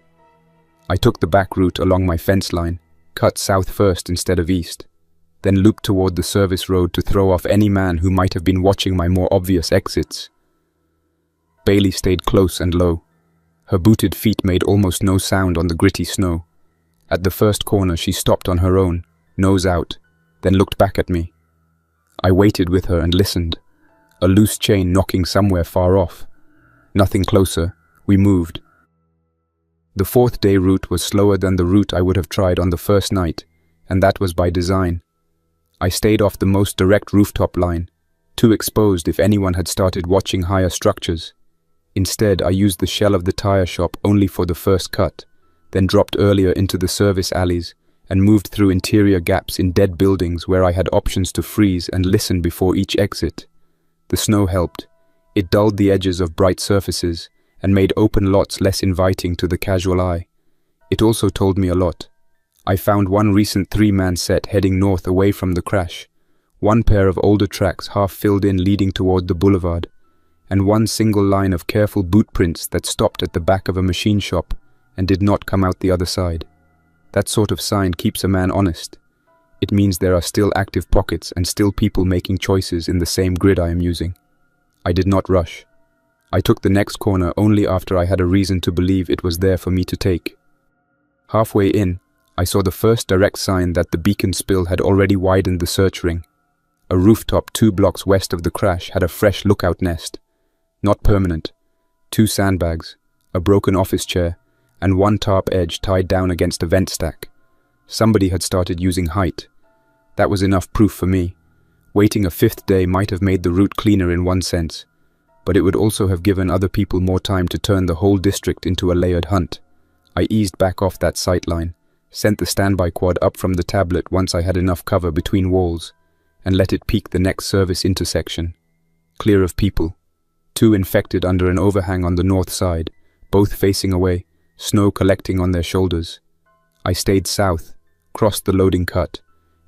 I took the back route along my fence line, cut south first instead of east, then looped toward the service road to throw off any man who might have been watching my more obvious exits. Bailey stayed close and low. Her booted feet made almost no sound on the gritty snow. At the first corner she stopped on her own, nose out, then looked back at me. I waited with her and listened. A loose chain knocking somewhere far off. Nothing closer. We moved. The 4th day route was slower than the route I would have tried on the first night, and that was by design. I stayed off the most direct rooftop line, too exposed if anyone had started watching higher structures. Instead, I used the shell of the tire shop only for the first cut, then dropped earlier into the service alleys and moved through interior gaps in dead buildings where I had options to freeze and listen before each exit. The snow helped. It dulled the edges of bright surfaces and made open lots less inviting to the casual eye. It also told me a lot. I found 1 recent 3-man set heading north away from the crash, 1 pair of older tracks half filled in leading toward the boulevard, and 1 single line of careful boot prints that stopped at the back of a machine shop and did not come out the other side. That sort of sign keeps a man honest. It means there are still active pockets and still people making choices in the same grid I am using. I did not rush. I took the next corner only after I had a reason to believe it was there for me to take. Halfway in, I saw the first direct sign that the beacon spill had already widened the search ring. A rooftop 2 blocks west of the crash had a fresh lookout nest. Not permanent. 2 sandbags, a broken office chair, and 1 tarp edge tied down against a vent stack. Somebody had started using height. That was enough proof for me. Waiting a 5th day might have made the route cleaner in one sense, but it would also have given other people more time to turn the whole district into a layered hunt. I eased back off that sight line, sent the standby quad up from the tablet once I had enough cover between walls, and let it peek the next service intersection. Clear of people. 2 infected under an overhang on the north side, both facing away, snow collecting on their shoulders. I stayed south, crossed the loading cut,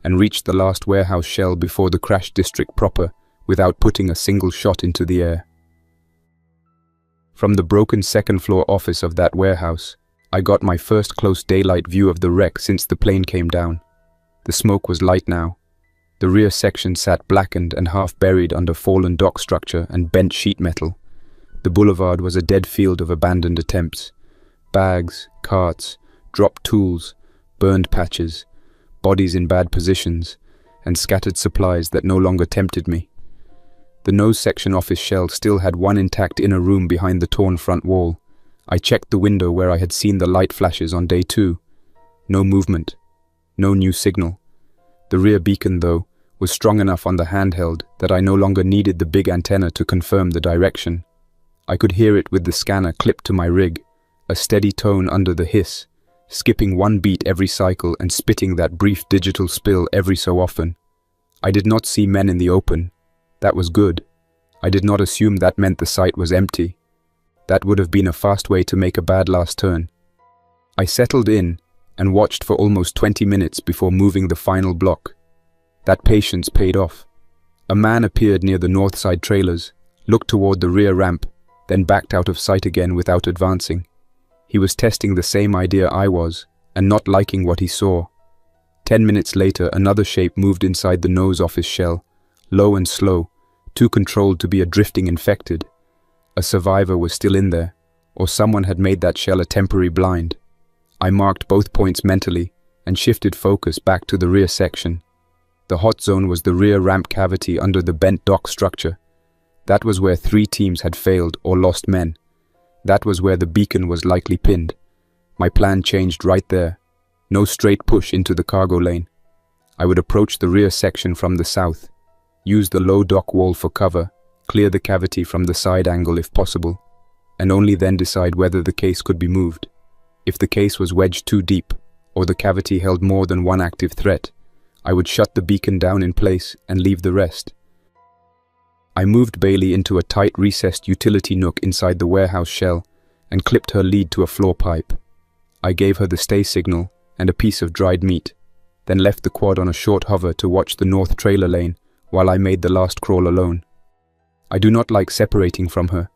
and reached the last warehouse shell before the crash district proper without putting a single shot into the air. From the broken 2nd floor office of that warehouse, I got my first close daylight view of the wreck since the plane came down. The smoke was light now. The rear section sat blackened and half buried under fallen dock structure and bent sheet metal. The boulevard was a dead field of abandoned attempts. Bags, carts, dropped tools, burned patches, bodies in bad positions, and scattered supplies that no longer tempted me. The nose section office shell still had 1 intact inner room behind the torn front wall. I checked the window where I had seen the light flashes on day 2. No movement. No new signal. The rear beacon, though, was strong enough on the handheld that I no longer needed the big antenna to confirm the direction. I could hear it with the scanner clipped to my rig, a steady tone under the hiss, skipping one beat every cycle and spitting that brief digital spill every so often. I did not see men in the open. That was good. I did not assume that meant the site was empty. That would have been a fast way to make a bad last turn. I settled in and watched for almost 20 minutes before moving the final block. That patience paid off. A man appeared near the north side trailers, looked toward the rear ramp, then backed out of sight again without advancing. He was testing the same idea I was, and not liking what he saw. 10 minutes later, another shape moved inside the nose off his shell, low and slow, too controlled to be a drifting infected. A survivor was still in there, or someone had made that shell a temporary blind. I marked both points mentally and shifted focus back to the rear section. The hot zone was the rear ramp cavity under the bent dock structure. That was where 3 teams had failed or lost men. That was where the beacon was likely pinned. My plan changed right there. No straight push into the cargo lane. I would approach the rear section from the south, use the low dock wall for cover, clear the cavity from the side angle if possible, and only then decide whether the case could be moved. If the case was wedged too deep, or the cavity held more than one active threat, I would shut the beacon down in place and leave the rest. I moved Bailey into a tight recessed utility nook inside the warehouse shell and clipped her lead to a floor pipe. I gave her the stay signal and a piece of dried meat, then left the quad on a short hover to watch the north trailer lane while I made the last crawl alone. I do not like separating from her,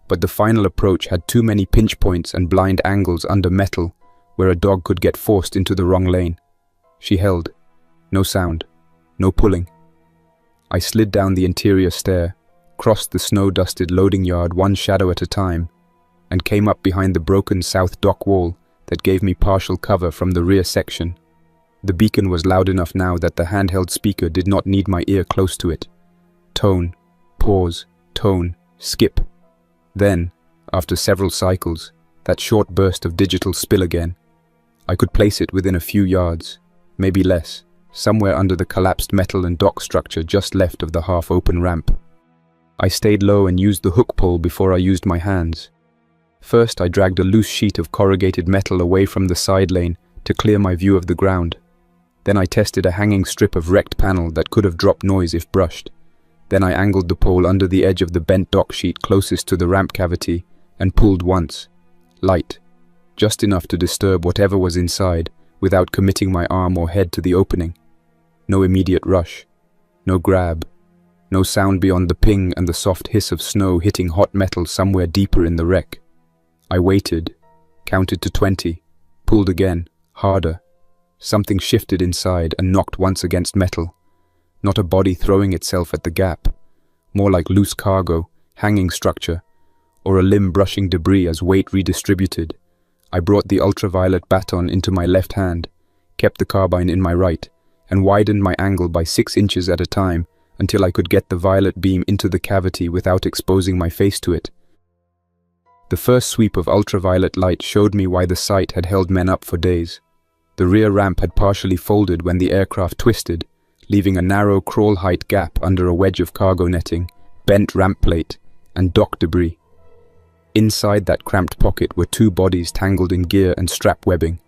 but the final approach had too many pinch points and blind angles under metal where a dog could get forced into the wrong lane. She held. No sound. No pulling. I slid down the interior stair, crossed the snow-dusted loading yard one shadow at a time, and came up behind the broken south dock wall that gave me partial cover from the rear section. The beacon was loud enough now that the handheld speaker did not need my ear close to it. Tone, pause, tone, skip. Then, after several cycles, that short burst of digital spill again. I could place it within a few yards, maybe less, somewhere under the collapsed metal and dock structure just left of the half-open ramp. I stayed low and used the hook pole before I used my hands. First, I dragged a loose sheet of corrugated metal away from the side lane to clear my view of the ground. Then I tested a hanging strip of wrecked panel that could have dropped noise if brushed. Then I angled the pole under the edge of the bent dock sheet closest to the ramp cavity and pulled once. Light. Just enough to disturb whatever was inside without committing my arm or head to the opening. No immediate rush. No grab. No sound beyond the ping and the soft hiss of snow hitting hot metal somewhere deeper in the wreck. I waited, counted to 20, pulled again, harder. Something shifted inside and knocked once against metal. Not a body throwing itself at the gap. More like loose cargo, hanging structure, or a limb brushing debris as weight redistributed. I brought the ultraviolet baton into my left hand, kept the carbine in my right, and widened my angle by 6 inches at a time until I could get the violet beam into the cavity without exposing my face to it. The first sweep of ultraviolet light showed me why the site had held men up for days. The rear ramp had partially folded when the aircraft twisted, leaving a narrow crawl-height gap under a wedge of cargo netting, bent ramp plate, and dock debris. Inside that cramped pocket were 2 bodies tangled in gear and strap webbing,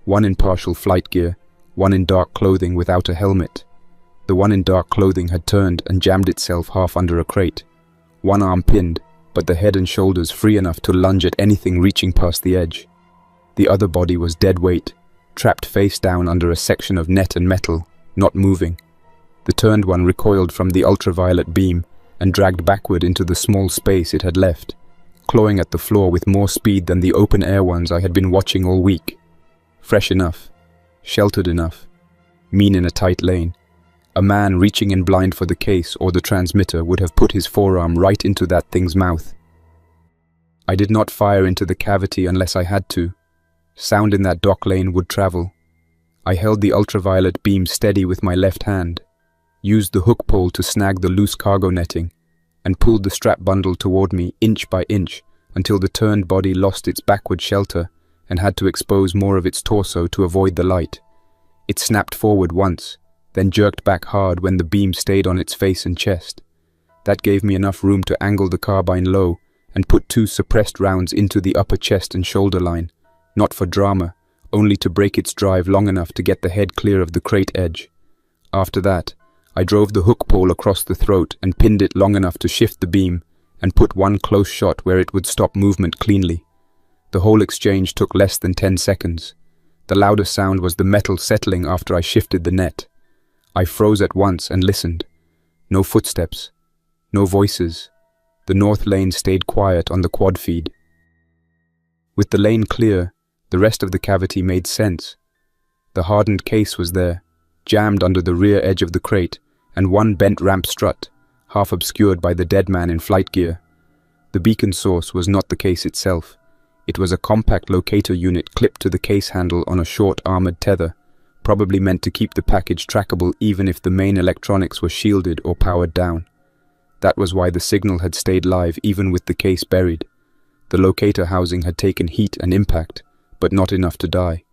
one in partial flight gear, one in dark clothing without a helmet. The one in dark clothing had turned and jammed itself half under a crate, one arm pinned, but the head and shoulders free enough to lunge at anything reaching past the edge. The other body was dead weight, trapped face down under a section of net and metal, not moving. The turned one recoiled from the ultraviolet beam and dragged backward into the small space it had left, clawing at the floor with more speed than the open-air ones I had been watching all week. Fresh enough, sheltered enough, mean in a tight lane. A man reaching in blind for the case or the transmitter would have put his forearm right into that thing's mouth. I did not fire into the cavity unless I had to. Sound in that dock lane would travel. I held the ultraviolet beam steady with my left hand, used the hook pole to snag the loose cargo netting, and pulled the strap bundle toward me inch by inch until the turned body lost its backward shelter and had to expose more of its torso to avoid the light. It snapped forward once, then jerked back hard when the beam stayed on its face and chest. That gave me enough room to angle the carbine low and put 2 suppressed rounds into the upper chest and shoulder line, not for drama, only to break its drive long enough to get the head clear of the crate edge. After that, I drove the hook pole across the throat and pinned it long enough to shift the beam and put one close shot where it would stop movement cleanly. The whole exchange took less than 10 seconds. The louder sound was the metal settling after I shifted the net. I froze at once and listened. No footsteps. No voices. The north lane stayed quiet on the quad feed. With the lane clear, the rest of the cavity made sense. The hardened case was there, jammed under the rear edge of the crate, and one bent ramp strut, half obscured by the dead man in flight gear. The beacon source was not the case itself. It was a compact locator unit clipped to the case handle on a short armored tether, probably meant to keep the package trackable even if the main electronics were shielded or powered down. That was why the signal had stayed live even with the case buried. The locator housing had taken heat and impact, but not enough to die.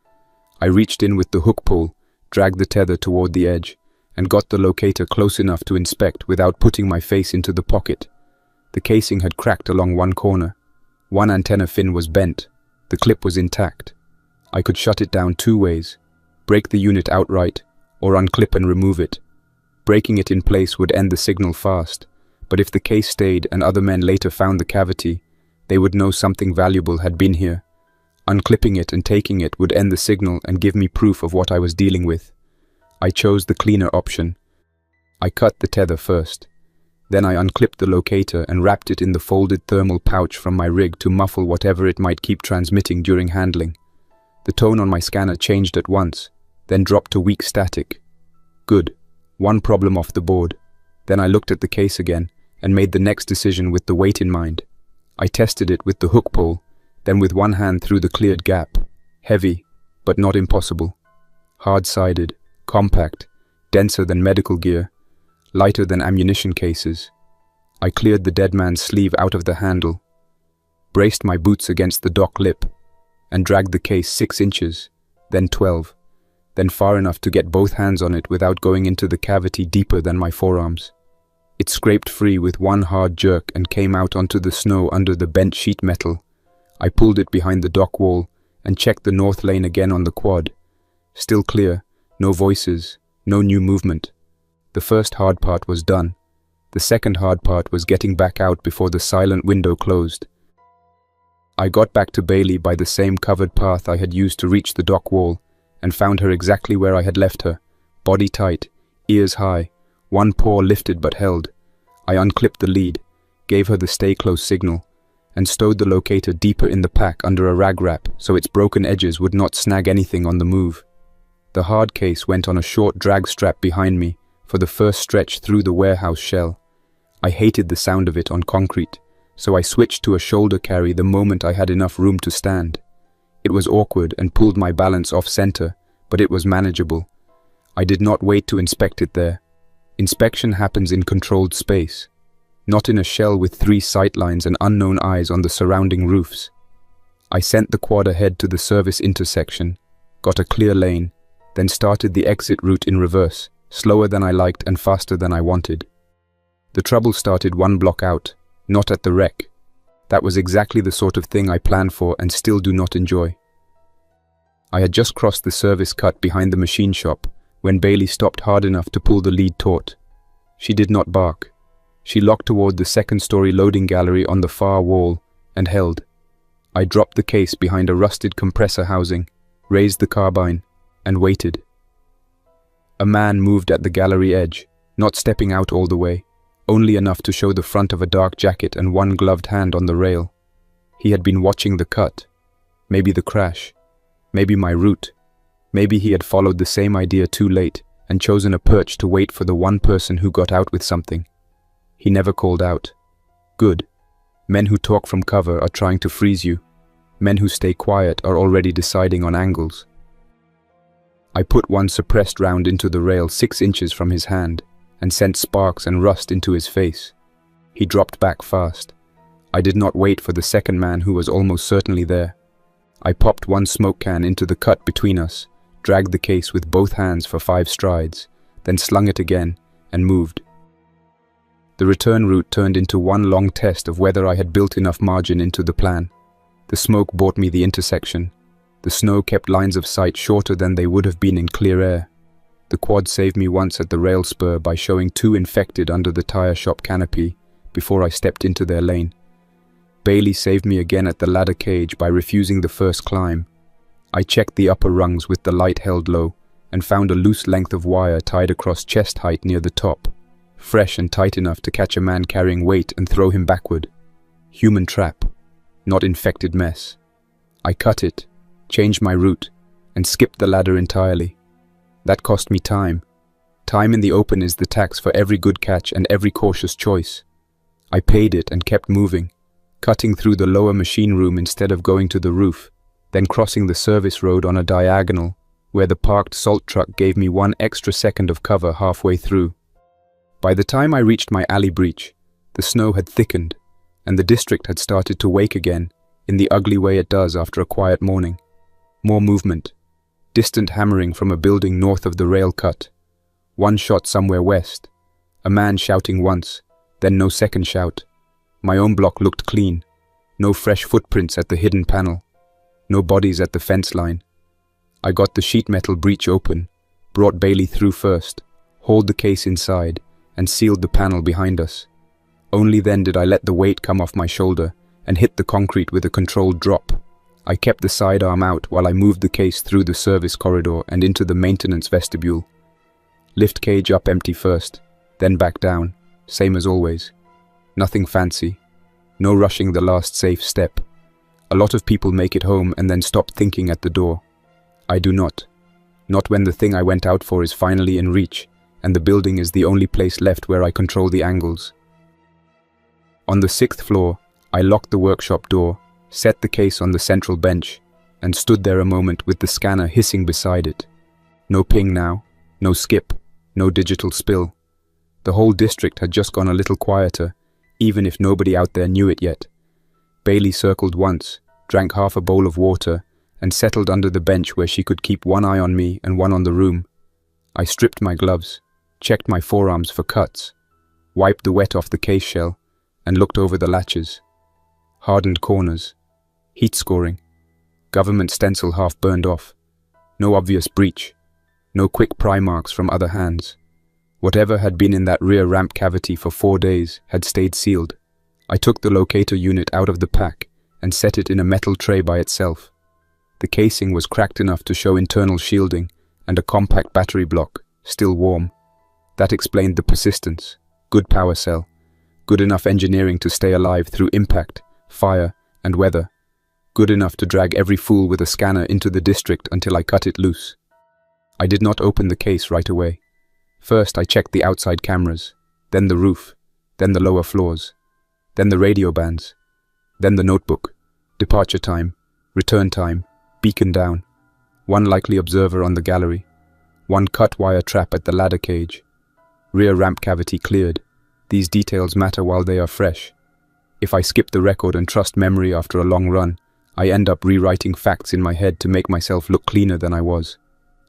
I reached in with the hook pull, dragged the tether toward the edge, and got the locator close enough to inspect without putting my face into the pocket. The casing had cracked along one corner. One antenna fin was bent. The clip was intact. I could shut it down 2 ways: break the unit outright, or unclip and remove it. Breaking it in place would end the signal fast, but if the case stayed and other men later found the cavity, they would know something valuable had been here. Unclipping it and taking it would end the signal and give me proof of what I was dealing with. I chose the cleaner option. I cut the tether first. Then I unclipped the locator and wrapped it in the folded thermal pouch from my rig to muffle whatever it might keep transmitting during handling. The tone on my scanner changed at once, then dropped to weak static. Good. One problem off the board. Then I looked at the case again and made the next decision with the weight in mind. I tested it with the hook pull, then with one hand through the cleared gap. Heavy, but not impossible. Hard-sided, compact, denser than medical gear, lighter than ammunition cases. I cleared the dead man's sleeve out of the handle, braced my boots against the dock lip, and dragged the case 6 inches, then 12, then far enough to get both hands on it without going into the cavity deeper than my forearms. It scraped free with one hard jerk and came out onto the snow under the bent sheet metal. I pulled it behind the dock wall and checked the north lane again on the quad. Still clear, no voices, no new movement. The first hard part was done. The second hard part was getting back out before the silent window closed. I got back to Bailey by the same covered path I had used to reach the dock wall and found her exactly where I had left her, body tight, ears high, one paw lifted but held. I unclipped the lead, gave her the stay close signal, and stowed the locator deeper in the pack under a rag wrap so its broken edges would not snag anything on the move. The hard case went on a short drag strap behind me for the first stretch through the warehouse shell. I hated the sound of it on concrete, so I switched to a shoulder carry the moment I had enough room to stand. It was awkward and pulled my balance off center, but it was manageable. I did not wait to inspect it there. Inspection happens in controlled space, not in a shell with 3 sightlines and unknown eyes on the surrounding roofs. I sent the quad ahead to the service intersection, got a clear lane, then started the exit route in reverse, slower than I liked and faster than I wanted. The trouble started 1 block out, not at the wreck. That was exactly the sort of thing I planned for and still do not enjoy. I had just crossed the service cut behind the machine shop when Bailey stopped hard enough to pull the lead taut. She did not bark. She locked toward the second-story loading gallery on the far wall and held. I dropped the case behind a rusted compressor housing, raised the carbine, and waited. A man moved at the gallery edge, not stepping out all the way, only enough to show the front of a dark jacket and one gloved hand on the rail. He had been watching the cut, maybe the crash, maybe my route. Maybe he had followed the same idea too late and chosen a perch to wait for the one person who got out with something. He never called out. Good. Men who talk from cover are trying to freeze you. Men who stay quiet are already deciding on angles. I put one suppressed round into the rail 6 inches from his hand and sent sparks and rust into his face. He dropped back fast. I did not wait for the second man who was almost certainly there. I popped one smoke can into the cut between us, dragged the case with both hands for 5 strides, then slung it again, and moved. The return route turned into one long test of whether I had built enough margin into the plan. The smoke bought me the intersection. The snow kept lines of sight shorter than they would have been in clear air. The quad saved me once at the rail spur by showing 2 infected under the tire shop canopy before I stepped into their lane. Bailey saved me again at the ladder cage by refusing the first climb. I checked the upper rungs with the light held low and found a loose length of wire tied across chest height near the top, fresh and tight enough to catch a man carrying weight and throw him backward. Human trap, not infected mess. I cut it, changed my route, and skipped the ladder entirely. That cost me time. Time in the open is the tax for every good catch and every cautious choice. I paid it and kept moving, cutting through the lower machine room instead of going to the roof, then crossing the service road on a diagonal, where the parked salt truck gave me 1 extra second of cover halfway through. By the time I reached my alley breach, the snow had thickened, and the district had started to wake again, in the ugly way it does after a quiet morning. More movement, distant hammering from a building north of the rail cut, 1 shot somewhere west, a man shouting once, then no second shout. My own block looked clean, no fresh footprints at the hidden panel, no bodies at the fence line. I got the sheet metal breach open, brought Bailey through first, hauled the case inside, and sealed the panel behind us. Only then did I let the weight come off my shoulder and hit the concrete with a controlled drop. I kept the sidearm out while I moved the case through the service corridor and into the maintenance vestibule. Lift cage up empty first, then back down, same as always. Nothing fancy. No rushing the last safe step. A lot of people make it home and then stop thinking at the door. I do not. Not when the thing I went out for is finally in reach, and the building is the only place left where I control the angles. On the 6th floor, I locked the workshop door, set the case on the central bench, and stood there a moment with the scanner hissing beside it. No ping now, no skip, no digital spill. The whole district had just gone a little quieter, even if nobody out there knew it yet. Bailey circled once, drank half a bowl of water, and settled under the bench where she could keep 1 eye on me and 1 on the room. I stripped my gloves, checked my forearms for cuts, wiped the wet off the case shell, and looked over the latches. Hardened corners, heat scoring, government stencil half burned off, no obvious breach, no quick pry marks from other hands. Whatever had been in that rear ramp cavity for 4 days had stayed sealed. I took the locator unit out of the pack and set it in a metal tray by itself. The casing was cracked enough to show internal shielding and a compact battery block, still warm. That explained the persistence. Good power cell. Good enough engineering to stay alive through impact, fire, and weather. Good enough to drag every fool with a scanner into the district until I cut it loose. I did not open the case right away. First I checked the outside cameras, then the roof, then the lower floors, then the radio bands, then the notebook, departure time, return time, beacon down, 1 likely observer on the gallery, 1 cut wire trap at the ladder cage, rear ramp cavity cleared. These details matter while they are fresh. If I skip the record and trust memory after a long run, I end up rewriting facts in my head to make myself look cleaner than I was.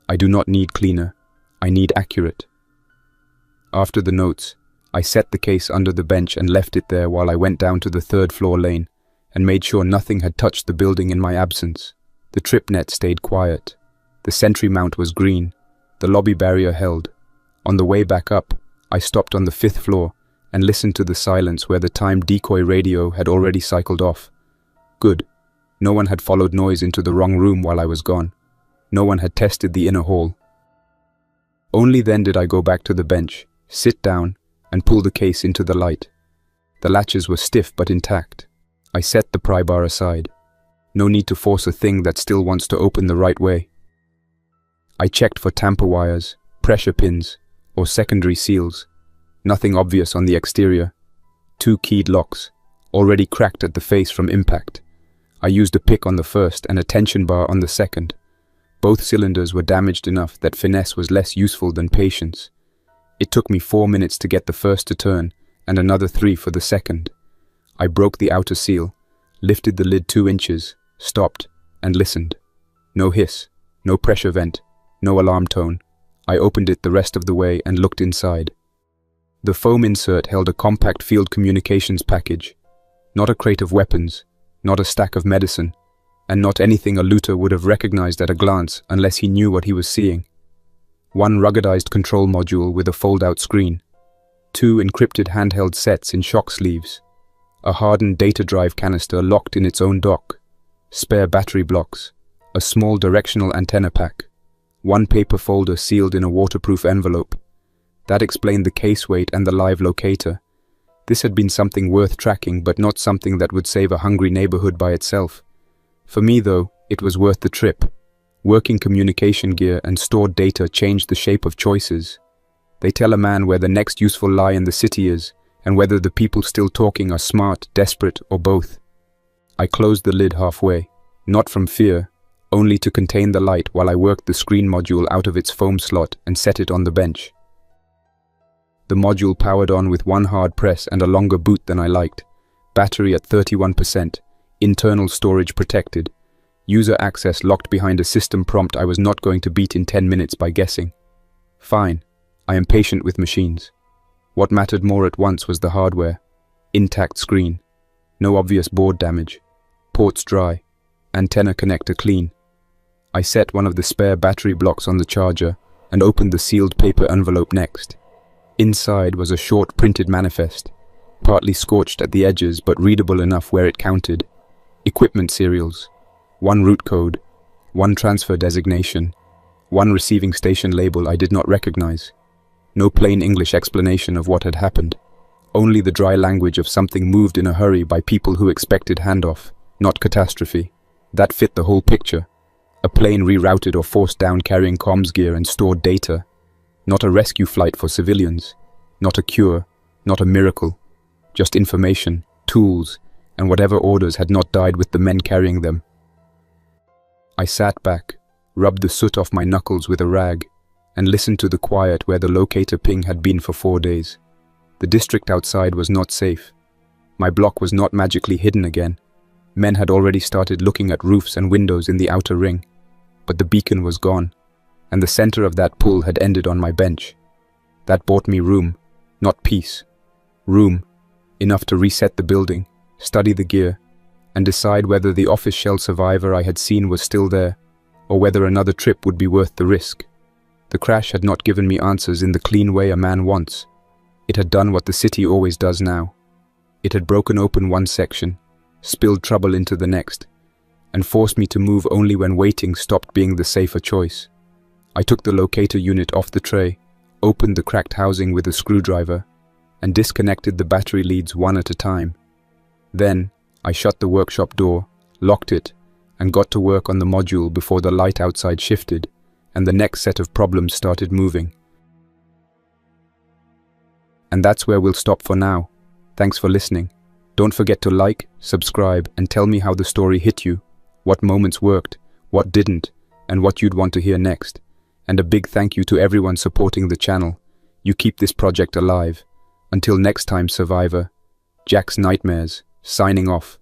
I do not need cleaner, I need accurate. After the notes, I set the case under the bench and left it there while I went down to the 3rd floor lane and made sure nothing had touched the building in my absence. The trip net stayed quiet. The sentry mount was green. The lobby barrier held. On the way back up, I stopped on the 5th floor and listened to the silence where the timed decoy radio had already cycled off. Good. No one had followed noise into the wrong room while I was gone. No one had tested the inner hall. Only then did I go back to the bench, sit down, and pull the case into the light. The latches were stiff but intact. I set the pry bar aside. No need to force a thing that still wants to open the right way. I checked for tamper wires, pressure pins, or secondary seals. Nothing obvious on the exterior. 2 keyed locks, already cracked at the face from impact. I used a pick on the first and a tension bar on the second. Both cylinders were damaged enough that finesse was less useful than patience. It took me 4 minutes to get the first to turn, and another 3 for the second. I broke the outer seal, lifted the lid 2 inches, stopped, and listened. No hiss, no pressure vent, no alarm tone. I opened it the rest of the way and looked inside. The foam insert held a compact field communications package. Not a crate of weapons, not a stack of medicine, and not anything a looter would have recognized at a glance unless he knew what he was seeing. One ruggedized control module with a fold-out screen. 2 encrypted handheld sets in shock sleeves. A hardened data drive canister locked in its own dock. Spare battery blocks. A small directional antenna pack. 1 paper folder sealed in a waterproof envelope. That explained the case weight and the live locator. This had been something worth tracking, but not something that would save a hungry neighborhood by itself. For me, though, it was worth the trip. Working communication gear and stored data changed the shape of choices. They tell a man where the next useful lie in the city is, and whether the people still talking are smart, desperate, or both. I closed the lid halfway, not from fear, only to contain the light while I worked the screen module out of its foam slot and set it on the bench. The module powered on with 1 hard press and a longer boot than I liked. Battery at 31%, internal storage protected. User access locked behind a system prompt I was not going to beat in 10 minutes by guessing. Fine, I am patient with machines. What mattered more at once was the hardware. Intact screen. No obvious board damage. Ports dry. Antenna connector clean. I set one of the spare battery blocks on the charger and opened the sealed paper envelope next. Inside was a short printed manifest, partly scorched at the edges but readable enough where it counted. Equipment serials, 1 route code, 1 transfer designation, 1 receiving station label I did not recognize. No plain English explanation of what had happened. Only the dry language of something moved in a hurry by people who expected handoff, not catastrophe. That fit the whole picture. A plane rerouted or forced down carrying comms gear and stored data. Not a rescue flight for civilians. Not a cure. Not a miracle. Just information, tools, and whatever orders had not died with the men carrying them. I sat back, rubbed the soot off my knuckles with a rag, and listened to the quiet where the locator ping had been for 4 days. The district outside was not safe. My block was not magically hidden again. Men had already started looking at roofs and windows in the outer ring. But the beacon was gone, and the center of that pull had ended on my bench. That bought me room, not peace. Room, enough to reset the building, study the gear, and decide whether the office shell survivor I had seen was still there, or whether another trip would be worth the risk. The crash had not given me answers in the clean way a man wants. It had done what the city always does now. It had broken open one section, spilled trouble into the next, and forced me to move only when waiting stopped being the safer choice. I took the locator unit off the tray, opened the cracked housing with a screwdriver, and disconnected the battery leads one at a time. Then, I shut the workshop door, locked it, and got to work on the module before the light outside shifted, and the next set of problems started moving. And that's where we'll stop for now. Thanks for listening. Don't forget to like, subscribe, and tell me how the story hit you, what moments worked, what didn't, and what you'd want to hear next. And a big thank you to everyone supporting the channel. You keep this project alive. Until next time, Survivor. Jack's Nightmares, signing off.